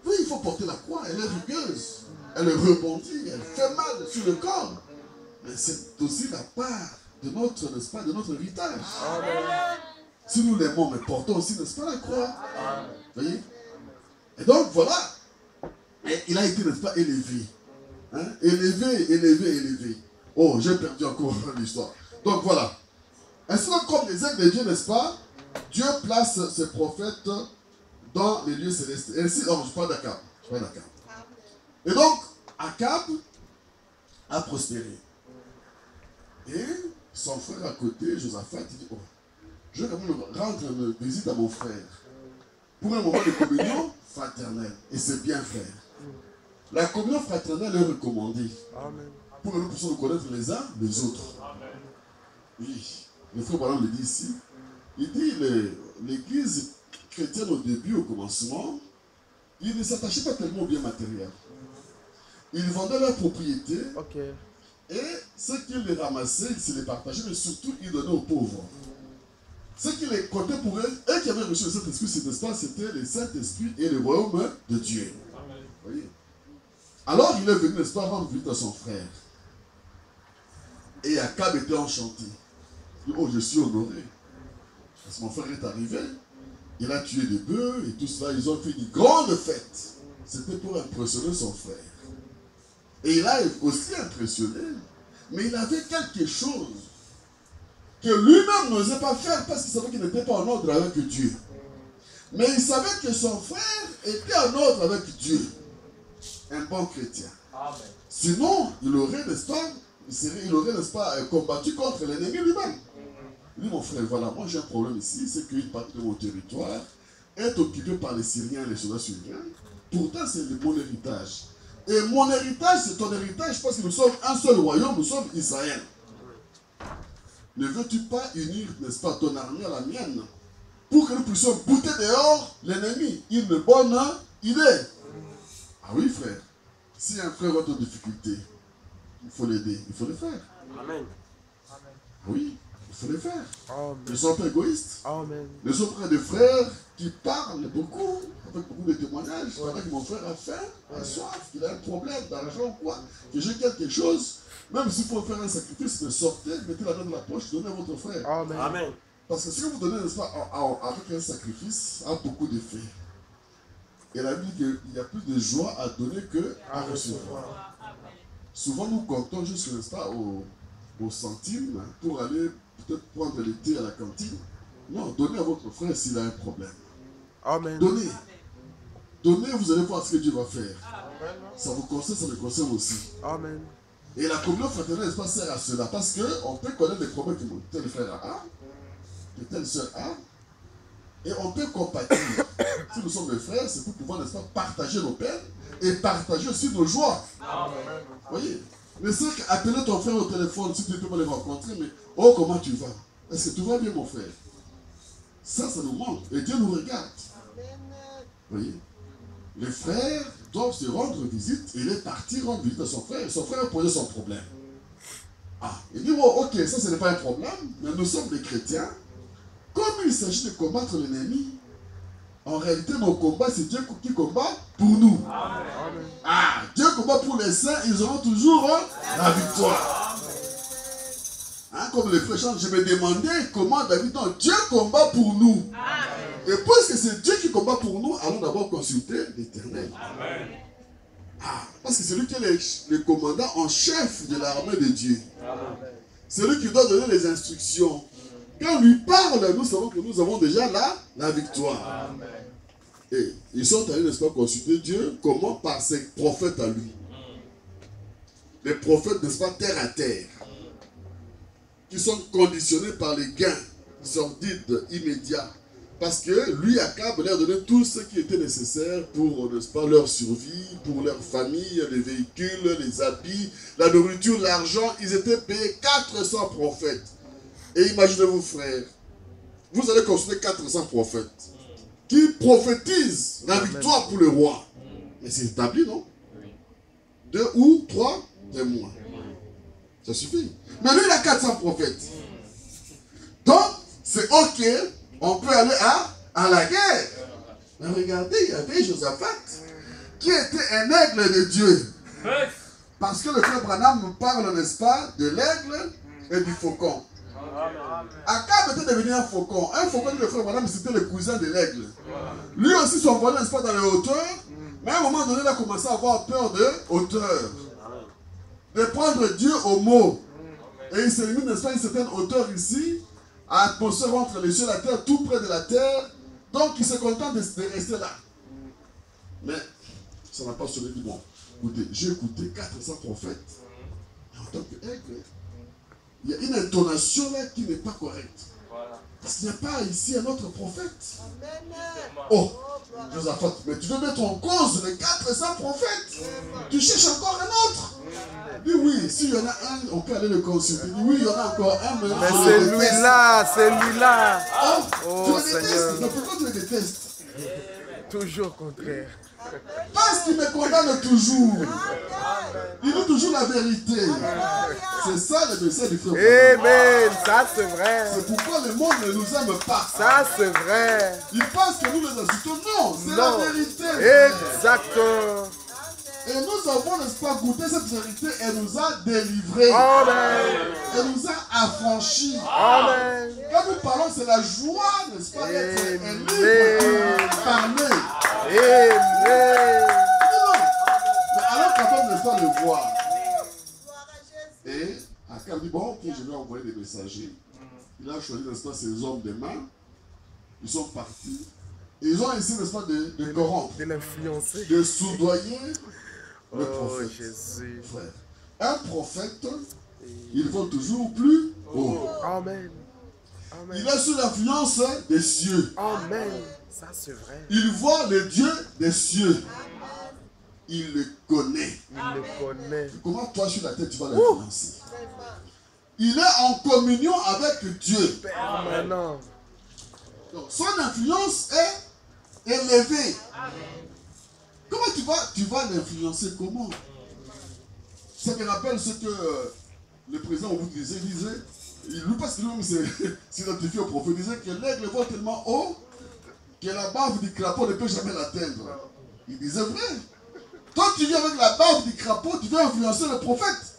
Oui, il faut porter la croix. Elle est rugueuse. Elle rebondit. Elle fait mal sur le corps. Mais c'est aussi la part de notre, n'est-ce pas, de notre héritage. Si nous l'aimons, mais portons aussi, n'est-ce pas, la croix. Vous voyez? Et donc, voilà. Et il a été, n'est-ce pas, élevé. Hein? Élevé. Oh, j'ai perdu encore l'histoire. Donc, voilà. Ainsi donc, comme les aigles de Dieu, n'est-ce pas, Dieu place ses prophètes dans les lieux célestes. Et ainsi, non, je parle d'Akab. Et donc, Akab a prospéré. Et son frère à côté, Josaphat, il dit, oh, je vais quand même rendre une visite à mon frère. Pour un moment de communion fraternelle. Et c'est bien frère. La communion fraternelle est recommandée. Amen. Pour que nous puissions nous connaître les uns les autres. Oui. Le frère Branham le dit ici. Il dit l'église chrétienne au début, au commencement, ils ne s'attachaient pas tellement aux biens matériels. Ils vendaient leurs propriétés. Ok. Et ce qu'ils les ramassaient, ils se les partageaient, mais surtout ils donnaient aux pauvres. Ce qui les comptait pour eux qui avaient reçu le Saint-Esprit, c'était le Saint-Esprit et le royaume de Dieu. Vous voyez? Alors il est venu, n'est-ce pas, rendre visite à son frère. Et Akab était enchanté. Il dit, oh, je suis honoré. Parce que mon frère est arrivé, il a tué des bœufs et tout cela, ils ont fait une grande fête. C'était pour impressionner son frère. Et il a aussi impressionné, mais il avait quelque chose que lui-même n'osait pas faire parce qu'il savait qu'il n'était pas en ordre avec Dieu. Mais il savait que son frère était en ordre avec Dieu. Un bon chrétien. Amen. Sinon, il aurait, n'est-ce pas, combattu contre l'ennemi lui-même. Il dit, mon frère, voilà, moi j'ai un problème ici, c'est qu'une partie de mon territoire est occupée par les Syriens, les soldats syriens. Pourtant, c'est mon héritage. Et mon héritage, c'est ton héritage parce que nous sommes un seul royaume, nous sommes Israël. Ne veux-tu pas unir, n'est-ce pas, ton armée à la mienne pour que nous puissions bouter dehors l'ennemi? Une bonne idée. Ah oui, frère. Si un frère est en difficulté, il faut l'aider, il faut le faire. Amen. Oui, il faut le faire. Amen. Ne sois pas égoïste. Amen. Ne sois pas des frères qui parlent beaucoup, avec beaucoup de témoignages. Pendant que mon frère a faim, a soif, qu'il a un problème d'argent ou quoi, que j'ai quelque chose, même s'il faut faire un sacrifice, sortez, mettez la main dans la poche, donnez à votre frère. Amen. Amen. Parce que ce que vous donnez, n'est-ce pas, avec un sacrifice, a beaucoup d'effets. Et la Bible dit qu'il y a plus de joie à donner que à recevoir. Souvent, nous comptons juste, n'est-ce pas, au centime pour aller peut-être prendre le thé à la cantine. Non, donnez à votre frère s'il a un problème. Amen. Donnez. Donnez, vous allez voir ce que Dieu va faire. Ça vous concerne, ça me concerne aussi. Amen. Et la communion fraternelle, n'est-ce pas, sert à cela. Parce qu'on peut connaître les problèmes que tel frère a, que telle soeur a, et on peut compatir. Si nous sommes des frères, c'est pour pouvoir, n'est-ce pas, partager nos peines et partager aussi nos joies. Amen. Vous voyez? Ne serait qu'appeler ton frère au téléphone, si tu ne peux pas le rencontrer, mais oh, comment tu vas? Est-ce que tout va bien, mon frère? Ça nous manque. Et Dieu nous regarde. Vous voyez? Les frères doivent se rendre visite. Il est parti rendre visite à son frère. Son frère a posé son problème. Ah, il dit, oh, ok, ça ce n'est pas un problème, mais nous sommes des chrétiens. Comme il s'agit de combattre l'ennemi, en réalité, nos combats, c'est Dieu qui combat pour nous. Amen. Ah, Dieu combat pour les saints, ils auront toujours la victoire. Hein, comme les frères chantent, je me demandais comment David, non, Dieu combat pour nous. Amen. Et puisque c'est Dieu qui combat pour nous, allons d'abord consulter l'Éternel. Ah, parce que c'est lui qui est le commandant en chef de l'armée de Dieu. C'est lui qui doit donner les instructions. Quand on lui parle, nous savons que nous avons déjà la victoire. Amen. Et ils sont allés, n'est-ce pas, consulter Dieu. Comment? Par ses prophètes à lui. Les prophètes, n'est-ce pas, terre à terre. Qui sont conditionnés par les gains sordides, immédiats. Parce que lui, Akab, leur donnait tout ce qui était nécessaire pour, n'est-ce pas, leur survie, pour leur famille, les véhicules, les habits, la nourriture, l'argent. Ils étaient payés 400 prophètes. Et imaginez-vous, frères, vous allez consulter 400 prophètes qui prophétisent la victoire pour le roi. Mais c'est établi, non? 2 ou 3 témoins. Ça suffit. Mais lui, il a 400 prophètes. Donc, c'est ok, on peut aller à la guerre. Mais regardez, il y avait Josaphat, qui était un aigle de Dieu. Parce que le frère Branham nous parle, n'est-ce pas, de l'aigle et du faucon. Akab était devenu un faucon. Un faucon, le frère Branham, c'était le cousin de l'aigle. Lui aussi, son volet, n'est-ce pas, dans les hauteurs. Mais à un moment donné, il a commencé à avoir peur de hauteur. De prendre Dieu au mot. Et il s'est mis, n'est-ce pas, une certaine hauteur ici, à l'atmosphère entre les cieux et la terre, tout près de la terre. Donc, il se contente de rester là. Mais, ça n'a pas sonné du bon. Écoutez, j'ai écouté 400 prophètes. Et en tant qu'aigle, il y a une intonation là qui n'est pas correcte. Parce qu'il n'y a pas ici un autre prophète. Oh, Josaphat, mais tu veux mettre en cause les 400 prophètes. Tu cherches encore un autre. Dis oui, s'il y en a un, on peut aller le consulter. Dis oui, il y en a encore un, mais c'est lui-là, c'est lui-là. Oh, tu le détestes. Mais pourquoi tu le détestes? Toujours contraire. Parce qu'il me condamne toujours. Il veut toujours la vérité. C'est ça le message du frère. Amen, ça c'est vrai. C'est pourquoi le monde ne nous aime pas. Ça c'est vrai. Il pense que nous les insultons. Non, c'est la vérité. Exactement. Et nous avons, n'est-ce pas, goûté cette vérité. Elle nous a délivrés. Amen. Elle nous a affranchis. Amen. Quand nous parlons, c'est la joie, n'est-ce pas, d'être libre à parler. Amen. Mais alors quand on ne pas le voir. Et Akab dit, bon, ok, je vais envoyer des messagers. Il a choisi, n'est-ce pas, ses hommes de main. Ils sont partis. Et ils ont essayé, n'est-ce pas, de corrompre. De l'influencer. De soudoyer le prophète. Jésus. Frère. Un prophète, il va toujours plus haut. Amen. Amen. Il est sous l'influence des cieux. Amen. Ça c'est vrai. Il voit le Dieu des cieux. Il le connaît. Il le connaît. Comment toi sur la tête tu vas l'influencer? Il est en communion avec Dieu. Permanent. Donc, son influence est élevée. Comment tu vas l'influencer? Comment? Ça me rappelle ce que le président vous disait, lui parce que lui s'identifiait au prophète, il disait que l'aigle vole tellement haut que la bave du crapaud ne peut jamais l'atteindre. Il disait vrai. Toi tu viens avec la bave du crapaud, tu veux influencer le prophète.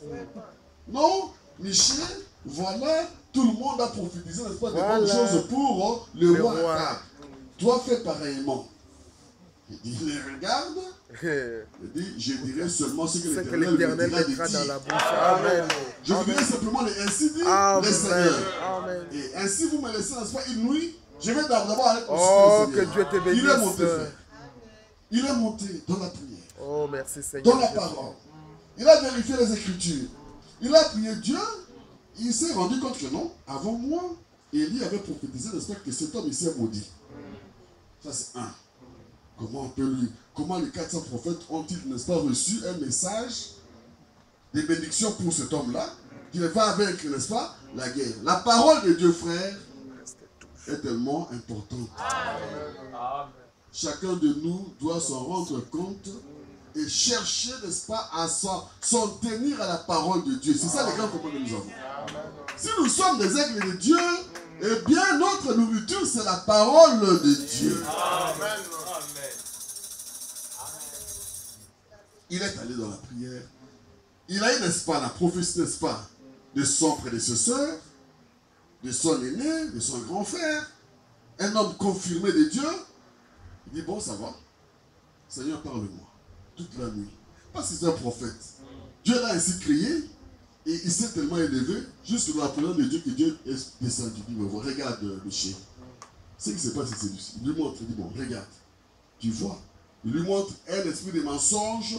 Non, Michel, voilà, tout le monde a prophétisé, n'est-ce pas, de bonnes choses pour le roi Akab. Toi fais pareillement. Il les regarde. Il dit, je dirai seulement ce que l'Éternel mettra dans la bouche. Amen. Je vous dirai simplement ainsi dit le Seigneur. Amen. Et ainsi vous me laissez, n'est-ce pas, une nuit. Je vais d'abord aller consulter le Seigneur. Que Dieu te bénisse. Il est monté, frère. Il est monté dans la prière. Oh, merci Seigneur. Dans la parole. Il a vérifié les Écritures. Il a prié Dieu. Il s'est rendu compte que non, avant moi, Élie avait prophétisé, n'est-ce pas, que cet homme ici est maudit. Ça c'est un. Comment les 400 prophètes ont-ils, n'est-ce pas, reçu un message des bénédictions pour cet homme-là, qui va vaincre, n'est-ce pas, la guerre. La parole de Dieu, frère, est tellement importante. Amen. Chacun de nous doit s'en rendre compte et chercher, n'est-ce pas, à s'en tenir à la parole de Dieu. C'est ça les grands commandements que nous avons. Si nous sommes des aigles de Dieu, eh bien notre nourriture c'est la parole de Dieu. Amen. Il est allé dans la prière. Il a eu, n'est-ce pas, la prophétie, n'est-ce pas, de son prédécesseur, de son aîné, de son grand frère, un homme confirmé de Dieu. Il dit, bon, ça va. Seigneur, parle-moi. Toute la nuit. Parce que c'est un prophète. Dieu l'a ainsi créé et il s'est tellement élevé jusque dans la présence de Dieu que Dieu est descendu. Il dit, mais regarde le chien. Ce qui se passe, c'est celui-ci. Il lui montre, il dit, bon, regarde. Tu vois. Il lui montre un esprit de mensonge,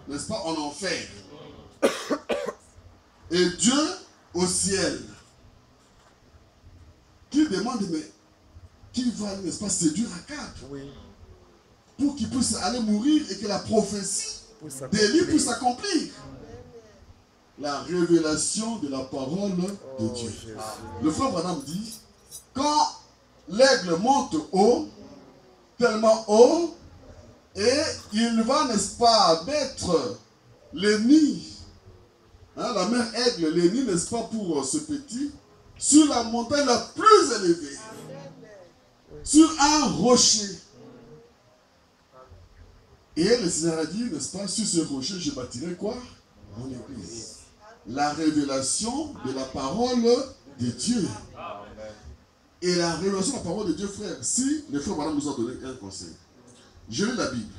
n'est-ce pas, en enfer. Et Dieu au ciel, qui demande, mais qui va, n'est-ce pas, séduire Akab, Oui. pour qu'il puisse aller mourir et que la prophétie d'Élie puisse s'accomplir. La révélation de la parole de Dieu. Jésus. Le frère Branham dit, quand l'aigle monte haut, tellement haut, et il va, n'est-ce pas, mettre les nids, hein, la mère aigle, les nids, n'est-ce pas, pour ce petit, sur la montagne la plus élevée, sur un rocher. Et le Seigneur a dit, n'est-ce pas, sur ce rocher, je bâtirai quoi? Mon église. La révélation de la parole de Dieu. Et la révélation de la parole de Dieu, frère, si le frère Madame nous a donné un conseil. Je lis la Bible,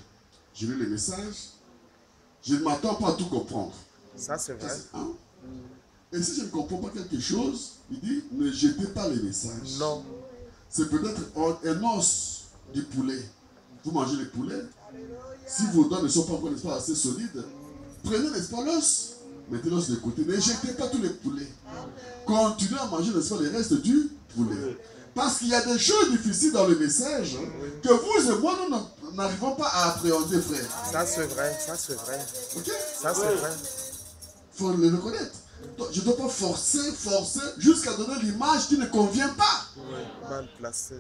je lis les messages, je ne m'attends pas à tout comprendre. Ça, c'est vrai. Hein? Et si je ne comprends pas quelque chose, il dit, ne jetez pas les messages. Non. C'est peut-être un os du poulet. Vous mangez les poulets. Si vos dents ne sont pas encore, n'est-ce pas, assez solides, prenez, n'est-ce pas, l'os, mettez l'os de côté. Ne jetez pas tous les poulets. Continuez à manger, n'est-ce pas, les restes du poulet. Parce qu'il y a des choses difficiles dans le message que vous et moi, nous n'arrivons pas à appréhender, frère. Ça, c'est vrai. Ça, c'est vrai. Ok? Ça, c'est vrai. Il faut le reconnaître. Je ne dois pas forcer jusqu'à donner l'image qui ne convient pas. Mal placé.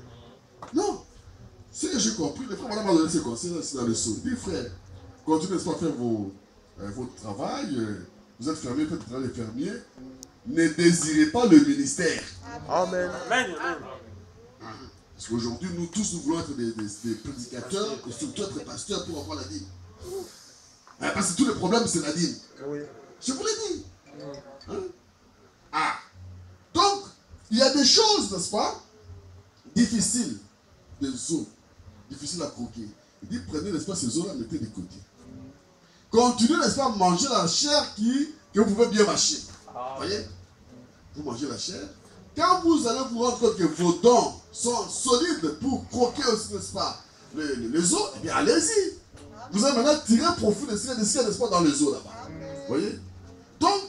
Non. Ce que j'ai compris, le frère Madame m'a donné ce conseil dans le saut. Il dit, frère, continuez pas à faire votre travail. Vous êtes fermier, peut-être les fermiers. Ne désirez pas le ministère. Amen. Parce qu'aujourd'hui, nous tous, nous voulons être des prédicateurs et surtout être pasteurs pour avoir la dîme. Parce que tous les problèmes, c'est la dîme. Oui. Je vous l'ai dit. Hein? Ah. Donc, il y a des choses, n'est-ce pas, difficiles, des os, difficiles à croquer. Il dit, prenez, n'est-ce pas, ces os-là, mettez de côté. Continuez, n'est-ce pas, à manger la chair que vous pouvez bien mâcher. Voyez? Vous mangez la chair. Quand vous allez vous rendre compte que vos dents sont solides pour croquer aussi, n'est-ce pas, les os, eh bien, allez-y. Vous allez maintenant tirer profit de ce qu'il y a, n'est-ce pas, dans les os là-bas. Voyez? Donc,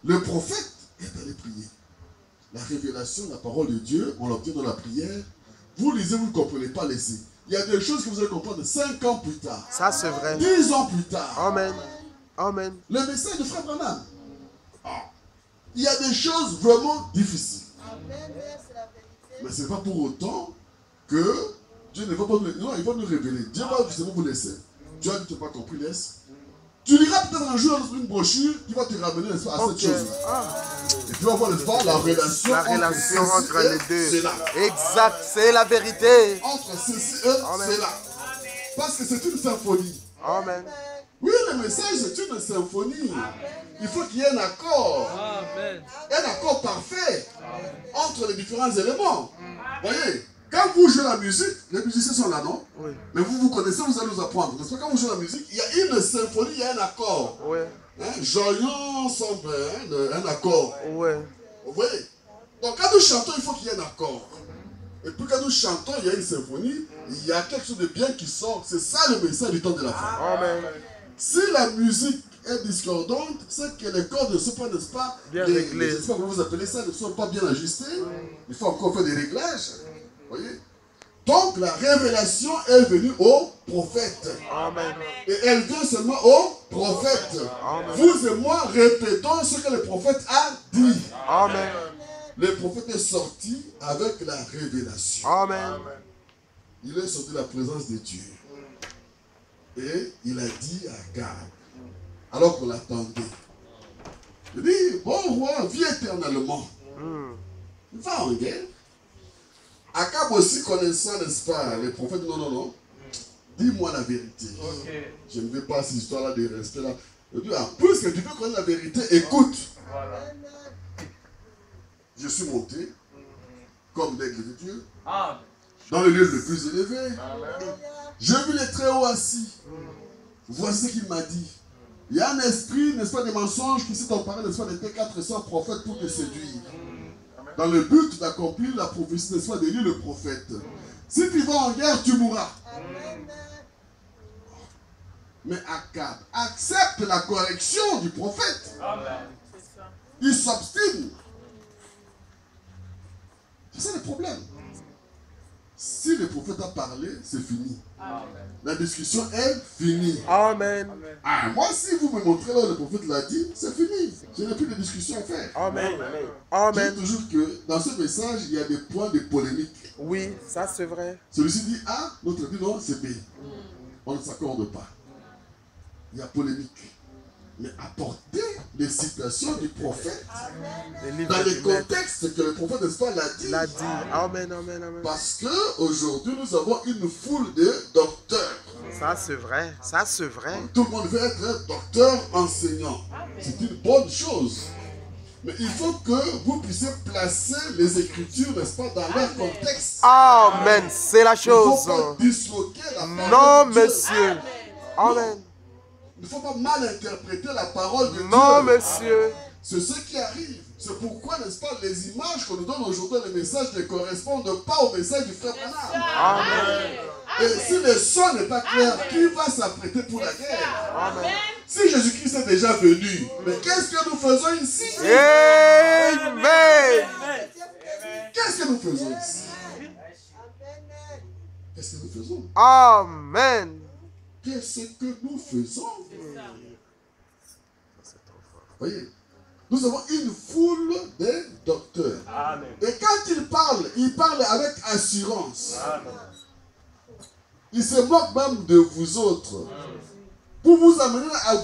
le prophète est allé prier. La révélation, la parole de Dieu, on l'obtient dans la prière. Vous lisez, vous ne comprenez pas, laissez. Il y a des choses que vous allez comprendre 5 ans plus tard. Ça, c'est vrai. 10 ans plus tard. Amen. Amen. Le message de frère Branham. Il y a des choses vraiment difficiles. Mais ce n'est pas pour autant que Dieu ne va pas nous... Non, il va nous révéler. Dieu va justement vous laisser. Tu as dit, tu n'as pas compris, laisse. Tu liras peut-être un jour une brochure qui va te ramener à cette chose-là. Et tu vas voir, n'est-ce pas, la relation entre les deux. C'est là. Exact, c'est la vérité. Entre ceci et c'est là. Parce que c'est une symphonie. Amen. Oui, le message, c'est une symphonie. Il faut qu'il y ait un accord. Amen. Un accord parfait entre les différents éléments. Voyez, quand vous jouez la musique, les musiciens sont là, non? Oui. Mais vous connaissez, vous allez nous apprendre. N'est-ce pas, quand vous jouez la musique, il y a une symphonie, il y a un accord. Oui. Hein, joyeux ensemble, hein, un accord. Oui. Vous voyez? Donc quand nous chantons, il faut qu'il y ait un accord. Et puis quand nous chantons, il y a une symphonie, il y a quelque chose de bien qui sort. C'est ça le message du temps de la fin. Amen. Si la musique est discordante, c'est que les cordes ne sont pas, n'est-ce pas, bien réglées. Je ne sais pas comment vous appelez ça, ne sont pas bien ajustés. Il faut encore faire des réglages. Voyez? Donc la révélation est venue au prophète. Amen. Et elle vient seulement au prophète. Amen. Vous et moi répétons ce que le prophète a dit. Amen. Le prophète est sorti avec la révélation. Amen. Il est sorti de la présence de Dieu. Et il a dit à Gad, alors qu'on l'attendait, il dit, bon roi, vis éternellement. Va en guerre. Akab aussi connaissant, n'est-ce pas, les prophètes, non, non, non. Dis-moi la vérité. Okay. Je ne veux pas cette histoire-là de rester là. Je dis, ah, puisque tu veux connaître la vérité, écoute. Voilà. Je suis monté, comme l'aigle de Dieu, Amen. dans le lieu le plus élevé. Amen. J'ai vu les très hauts assis. Voici ce qu'il m'a dit. Il y a un esprit, n'est-ce pas, des mensonges qui s'est emparé, n'est-ce pas, des 400 prophètes pour te séduire. Dans le but d'accomplir la prophétie, n'est-ce pas, d'Élie le prophète. Si tu vas en guerre, tu mourras. Mais Akab accepte la correction du prophète. Amen. C'est ça. Il s'obstine. C'est ça le problème. Si le prophète a parlé, c'est fini. Amen. La discussion est finie. Amen. Amen. Ah, moi, si vous me montrez là où le prophète l'a dit, c'est fini. Je n'ai plus de discussion à faire. Amen. Je dis Amen. toujours que dans ce message, il y a des points de polémique. Oui, ça c'est vrai. Celui-ci dit A, l'autre dit non, c'est B. On ne s'accorde pas. Il y a polémique. Mais apporter les citations du prophète Les livres dans les du maître contextes que le prophète, n'est-ce pas, l'a dit. l'a dit. Amen, amen, amen. Parce qu'aujourd'hui, nous avons une foule de docteurs. Ça c'est vrai. Ça c'est vrai. Tout le monde veut être un docteur enseignant. C'est une bonne chose. Mais il faut que vous puissiez placer les Écritures, n'est-ce pas, dans leur contexte. Amen. C'est la Il ne faut chose. pas disloquer la parole Non, de Dieu. monsieur. Amen. Il ne faut pas mal interpréter la parole de Non, Dieu. monsieur. C'est ce qui arrive. C'est pourquoi, n'est-ce pas, les images qu'on nous donne aujourd'hui, les messages ne correspondent pas au message du frère Branham. Amen. Et si le son n'est pas clair, qui va s'apprêter pour la guerre? Amen. Si Jésus-Christ est déjà venu, mais qu'est-ce que nous faisons ici? Amen. Qu'est-ce que nous faisons ici? Qu'est-ce que nous faisons? Amen. Qu'est-ce que nous faisons? Voyez, nous avons une foule de docteurs. Amen. Et quand ils parlent avec assurance. Amen. Ils se moquent même de vous autres. Pour vous amener à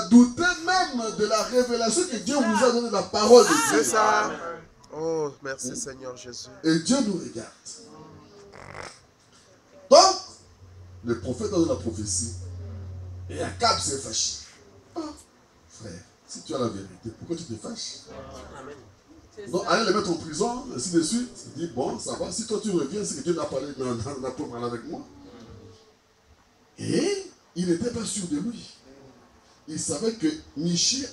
douter même de la révélation que Dieu vous a donnée, la parole de C'est Dieu. ça. Oh, merci Seigneur Jésus. Et Dieu nous regarde. Donc, le prophète a donné la prophétie. Et Akab s'est fâché. Ah, frère, si tu as la vérité, pourquoi tu te fâches? Donc, allez les mettre en prison, ainsi de suite. Il dit, bon, ça va, si toi tu reviens, c'est que Dieu n'a pas parlé avec moi. Et il n'était pas sûr de lui. Il savait que Michi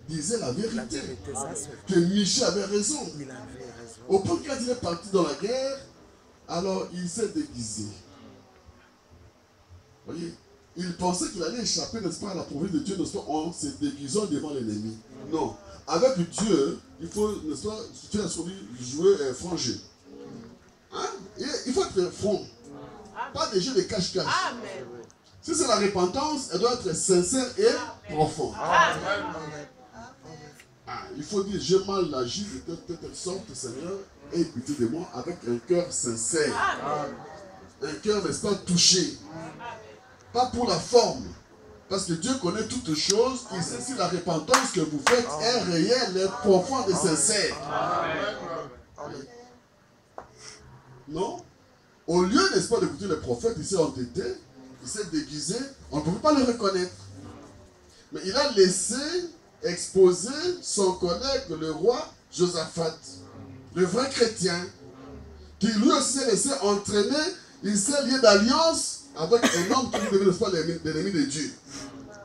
disait la La vérité. vérité, ça c'est vrai. Que Michi avait raison. Il avait raison. Au point que quand il est parti dans la guerre, alors il s'est déguisé. Vous voyez, il pensait qu'il allait échapper, n'est-ce pas, à la providence de Dieu, n'est-ce pas, en se déguisant devant l'ennemi. Non. Avec Dieu, il faut, n'est-ce pas, tu as jouer franc jeu. Hein? Et il faut être franc. Pas des jeux de cache-cache. Amen. Si c'est la repentance, elle doit être sincère et profonde. Ah, il faut dire, j'ai mal agi de telle sorte, Seigneur, aie pitié de moi avec un cœur sincère. Un cœur, n'est-ce pas, touché. Pas pour la forme. Parce que Dieu connaît toutes choses. Il sait si la repentance que vous faites est réelle, est profonde et sincère. Non? Au lieu, n'est-ce pas, d'écouter le prophète, il s'est entêté, il s'est déguisé, on ne pouvait pas le reconnaître. Mais il a laissé exposer son collègue, le roi Josaphat, le vrai chrétien, qui lui aussi s'est laissé entraîner, il s'est lié d'alliance avec un homme qui vous devez, n'est-ce pas, l'ennemi de Dieu.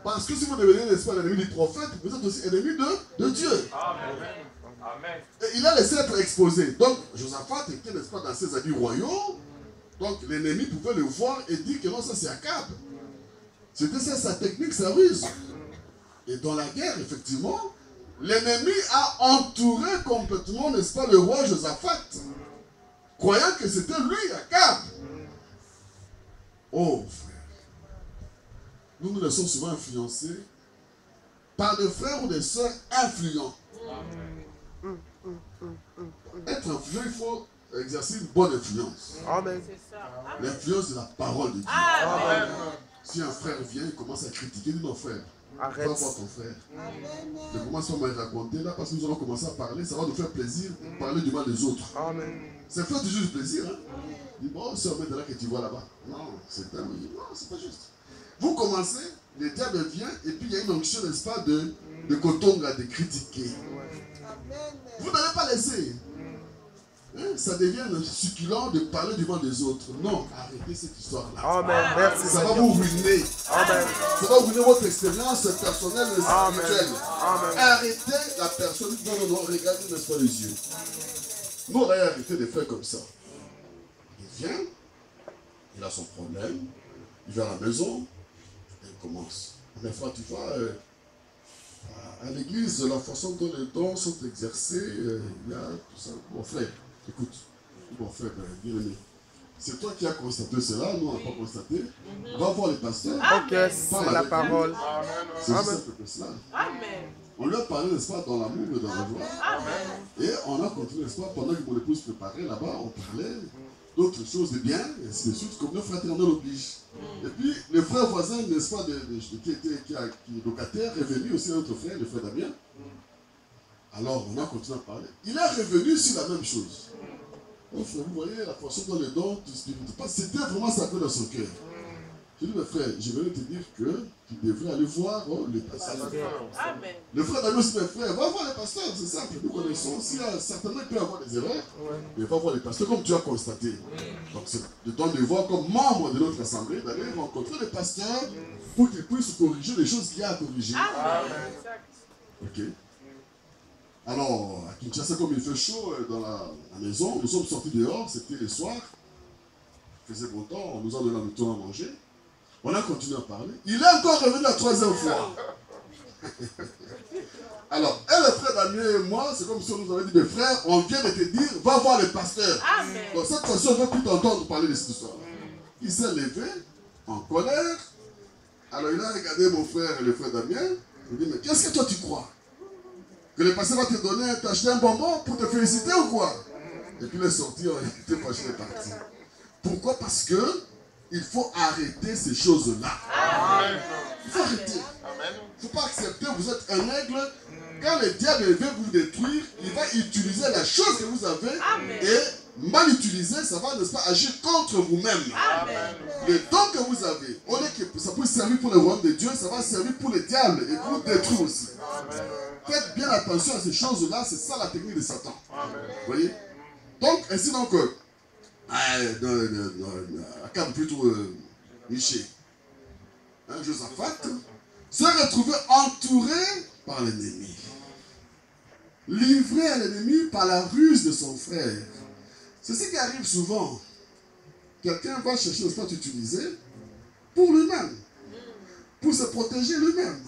Parce que si vous devenez, n'est-ce pas, l'ennemi du prophète, vous êtes aussi ennemi de Dieu. Amen. Amen. Et il a laissé être exposé. Donc, Josaphat était, n'est-ce pas, dans ses habits royaux. Donc, l'ennemi pouvait le voir et dire que non, ça c'est Akab. C'était ça sa technique, sa ruse. Et dans la guerre, effectivement, l'ennemi a entouré complètement, n'est-ce pas, le roi Josaphat, croyant que c'était lui, Akab. Oh, frère. Nous nous laissons souvent influencer par des frères ou des sœurs influents. Être influent, il faut exercer une bonne influence. Amen. C'est ça. L'influence de la parole de Dieu. Amen. Si un frère vient et commence à critiquer, dis non frère, Arrête. va voir ton frère. Ne commence pas à me raconter là parce que nous allons commencer à parler, ça va nous faire plaisir de parler du mal des autres. Amen. Ça fait toujours du plaisir. Hein? Dis bon, c'est un mec là que tu vois là-bas. Non, c'est un... Non, c'est pas juste. Vous commencez, le diable vient et puis il y a une onction, n'est-ce pas, de cotonga, de critiquer. Vous n'allez pas laisser. Hein? Ça devient succulent de parler du mal des autres. Non, arrêtez cette histoire-là. Amen. Merci. Ça va vous ruiner. Amen. Ça va ruiner votre expérience personnelle et spirituelle. Amen. Arrêtez la personne. Non, non, non, regardez, n'est-ce pas, les yeux. Nous, on a arrêté de faire comme ça. Il vient, il a son problème, il vient à la maison, et il commence. Mais frère, tu vois, à l'église, la façon dont les dons sont exercés, il y a tout ça. Mon frère, écoute, mon frère, bien aimé, c'est toi qui as constaté cela, nous on n'a pas constaté. Va voir les pasteurs. Ok, c'est la parole. C'est aussi simple que cela. Amen. On lui a parlé, n'est-ce pas, dans l'amour et dans la joie. Amen. Et on a continué, n'est-ce pas, pendant que mon épouse préparait là-bas, on parlait d'autres choses de bien, et ainsi de suite, comme le fraternel oblige. Et puis, le frère voisin, n'est-ce pas, qui est locataire, est venu aussi, notre frère, le frère Damien. Alors, on a continué à parler. Il est revenu sur la même chose. Oh, frère, vous voyez la façon dont les dons, c'était vraiment sacré dans son cœur. Je dis, mes frères, je vais te dire que tu devrais aller voir les pasteurs. Amen. Le frère Damien aussi, mes frères, va voir les pasteurs, c'est simple. Nous connaissons, certainement il peut y avoir des erreurs, mais va voir les pasteurs comme tu as constaté. Donc c'est le temps de voir comme membre de notre assemblée, d'aller rencontrer les pasteurs pour qu'ils puissent corriger les choses qu'il y a à corriger. Amen. Ok. Alors, à Kinshasa, comme il fait chaud dans la maison, nous sommes sortis dehors, c'était le soir, il faisait beau temps, on nous a donné la nourriture à manger. On a continué à parler. Il est encore revenu la troisième fois. Alors, et le frère Damien et moi, c'est comme si on nous avait dit, mes frères, on vient de te dire, va voir les pasteurs. Amen. Donc cette fois-ci, on ne veut plus t'entendre parler de cette histoire. Il s'est levé, en colère. Alors il a regardé mon frère et le frère Damien. Il dit, mais qu'est-ce que toi tu crois? Que le pasteur va te donner, t'acheter un bonbon pour te féliciter ou quoi? Et puis il est sorti, il était fâché, il est parti. Pourquoi? Parce que il faut arrêter ces choses-là. Il faut arrêter. Il ne faut pas accepter, vous êtes un aigle. Quand le diable veut vous détruire, il va utiliser la chose que vous avez et mal utiliser, ça va, n'est-ce pas, agir contre vous-même. Le don que vous avez, au lieu que ça puisse servir pour le royaume de Dieu, ça va servir pour le diable et pour détruire aussi. Faites bien attention à ces choses-là, c'est ça la technique de Satan. Vous voyez? Donc, ainsi donc, Akab plutôt Miché, Josaphat, se retrouvait entouré par l'ennemi. Livré à l'ennemi par la ruse de son frère. C'est ce qui arrive souvent. Quelqu'un va chercher le sport utilisé pour lui-même, pour se protéger lui-même.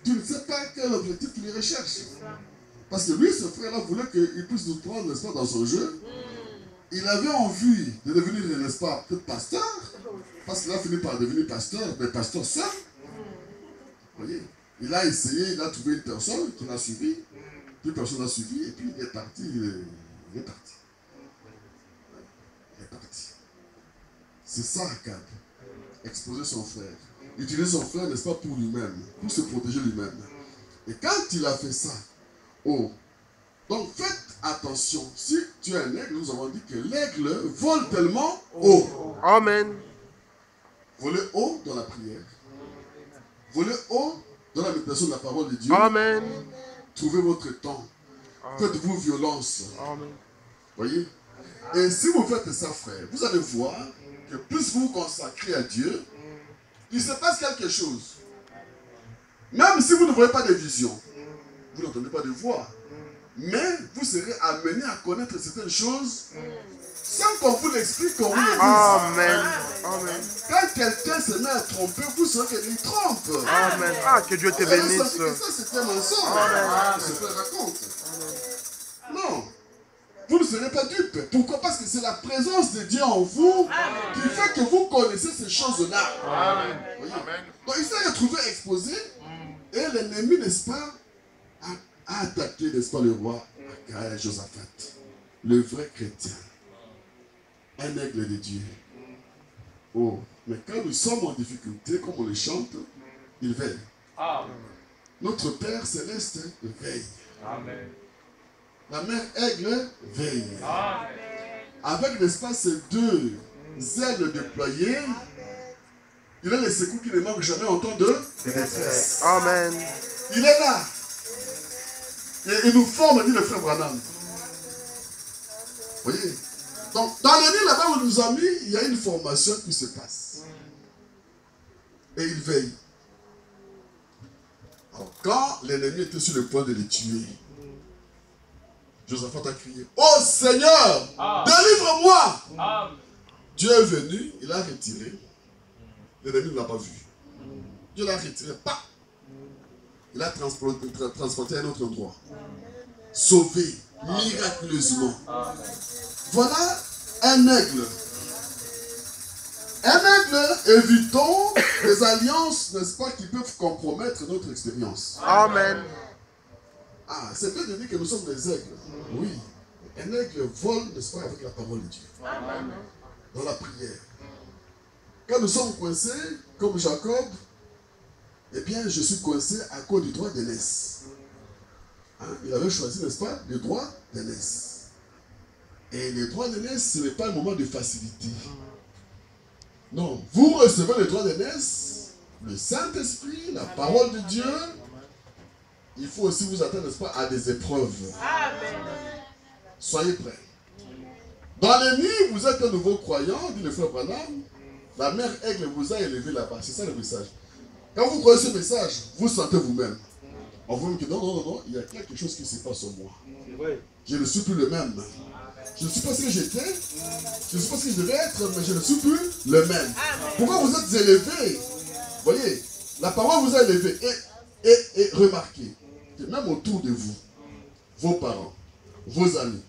Tu ne sais pas quel objectif qu'il recherche. Parce que lui, ce frère-là, voulait qu'il puisse nous prendre, n'est-ce pas, dans son jeu. Il avait envie de devenir, n'est-ce pas, peut-être pasteur, parce qu'il a fini par devenir pasteur, mais pasteur seul. Vous voyez, il a essayé, il a trouvé une personne qui l'a suivi, plus personne n'a suivi, et puis il est parti, il est parti. Il est parti. C'est ça, Akab. Exposer son frère. Utiliser son frère, n'est-ce pas, pour lui-même, pour se protéger lui-même. Et quand il a fait ça, donc faites attention. Si tu es un aigle, nous avons dit que l'aigle vole tellement haut. Amen. Volez haut dans la prière. Volez haut dans la méditation de la parole de Dieu. Amen. Trouvez votre temps. Faites-vous violence. Amen. Voyez? Et si vous faites ça, frère, vous allez voir que plus vous vous consacrez à Dieu, il se passe quelque chose. Même si vous ne voyez pas de vision, vous n'entendez pas de voix, mais vous serez amené à connaître certaines choses sans qu'on vous l'explique, qu'on vous le dise. Amen. Amen. Quand quelqu'un se met à tromper, vous saurez qu'il trompe. Amen. Ah, que Dieu te bénisse. Ça, c'est un mensonge. Je te raconte. Non. Vous ne serez pas dupes. Pourquoi? Parce que c'est la présence de Dieu en vous qui fait que vous connaissez ces choses-là. Donc il s'est retrouvé exposé Et l'ennemi, n'est-ce pas, a attaqué, n'est-ce pas, le roi Josaphat, le vrai chrétien, un aigle de Dieu. Oh, mais quand nous sommes en difficulté, comme on le chante, il veille. Amen. Notre Père céleste veille. Amen. La mère aigle veille. Amen. Avec, n'est-ce pas, ces deux ailes déployées, il a les secours qui ne manquent jamais en temps de détresse. Amen. Il est là. Et il nous forme, dit le frère Branham. Vous voyez? Donc, dans le lit là-bas où il nous a mis, il y a une formation qui se passe. Et il veille. Alors, quand l'ennemi était sur le point de les tuer, Josaphat a crié, oh Seigneur, délivre-moi. Amen. Dieu est venu, il a retiré. L'ennemi ne l'a pas vu. Dieu l'a retiré, pas. Il a transporté à un autre endroit. Sauvé miraculeusement. Voilà un aigle. Un aigle, évitons les alliances, n'est-ce pas, qui peuvent compromettre notre expérience. Amen. Ah, c'est bien de dire que nous sommes des aigles. Oui. Un aigle vole, n'est-ce pas, avec la parole de Dieu. Dans la prière. Quand nous sommes coincés, comme Jacob, eh bien, je suis coincé à cause du droit d'aînesse. Hein? Il avait choisi, n'est-ce pas, le droit d'aînesse. Et le droit d'aînesse, ce n'est pas un moment de facilité. Non, vous recevez le droit d'aînesse, le Saint-Esprit, la parole de Dieu. Il faut aussi vous attendre, n'est-ce pas, à des épreuves. Amen. Soyez prêts. Dans les nuits, vous êtes un nouveau croyant, dit le frère Branham. La mère aigle vous a élevé là-bas. C'est ça le message. Quand vous croyez ce message, vous sentez vous-même. On vous dit que non, il y a quelque chose qui se passe en moi. Je ne suis plus le même. Je ne suis pas ce que j'étais. Je ne suis pas ce que je devais être, mais je ne suis plus le même. Pourquoi vous êtes élevé? Vous voyez, la parole vous a élevé. Et remarquez que même autour de vous, vos parents, vos amis,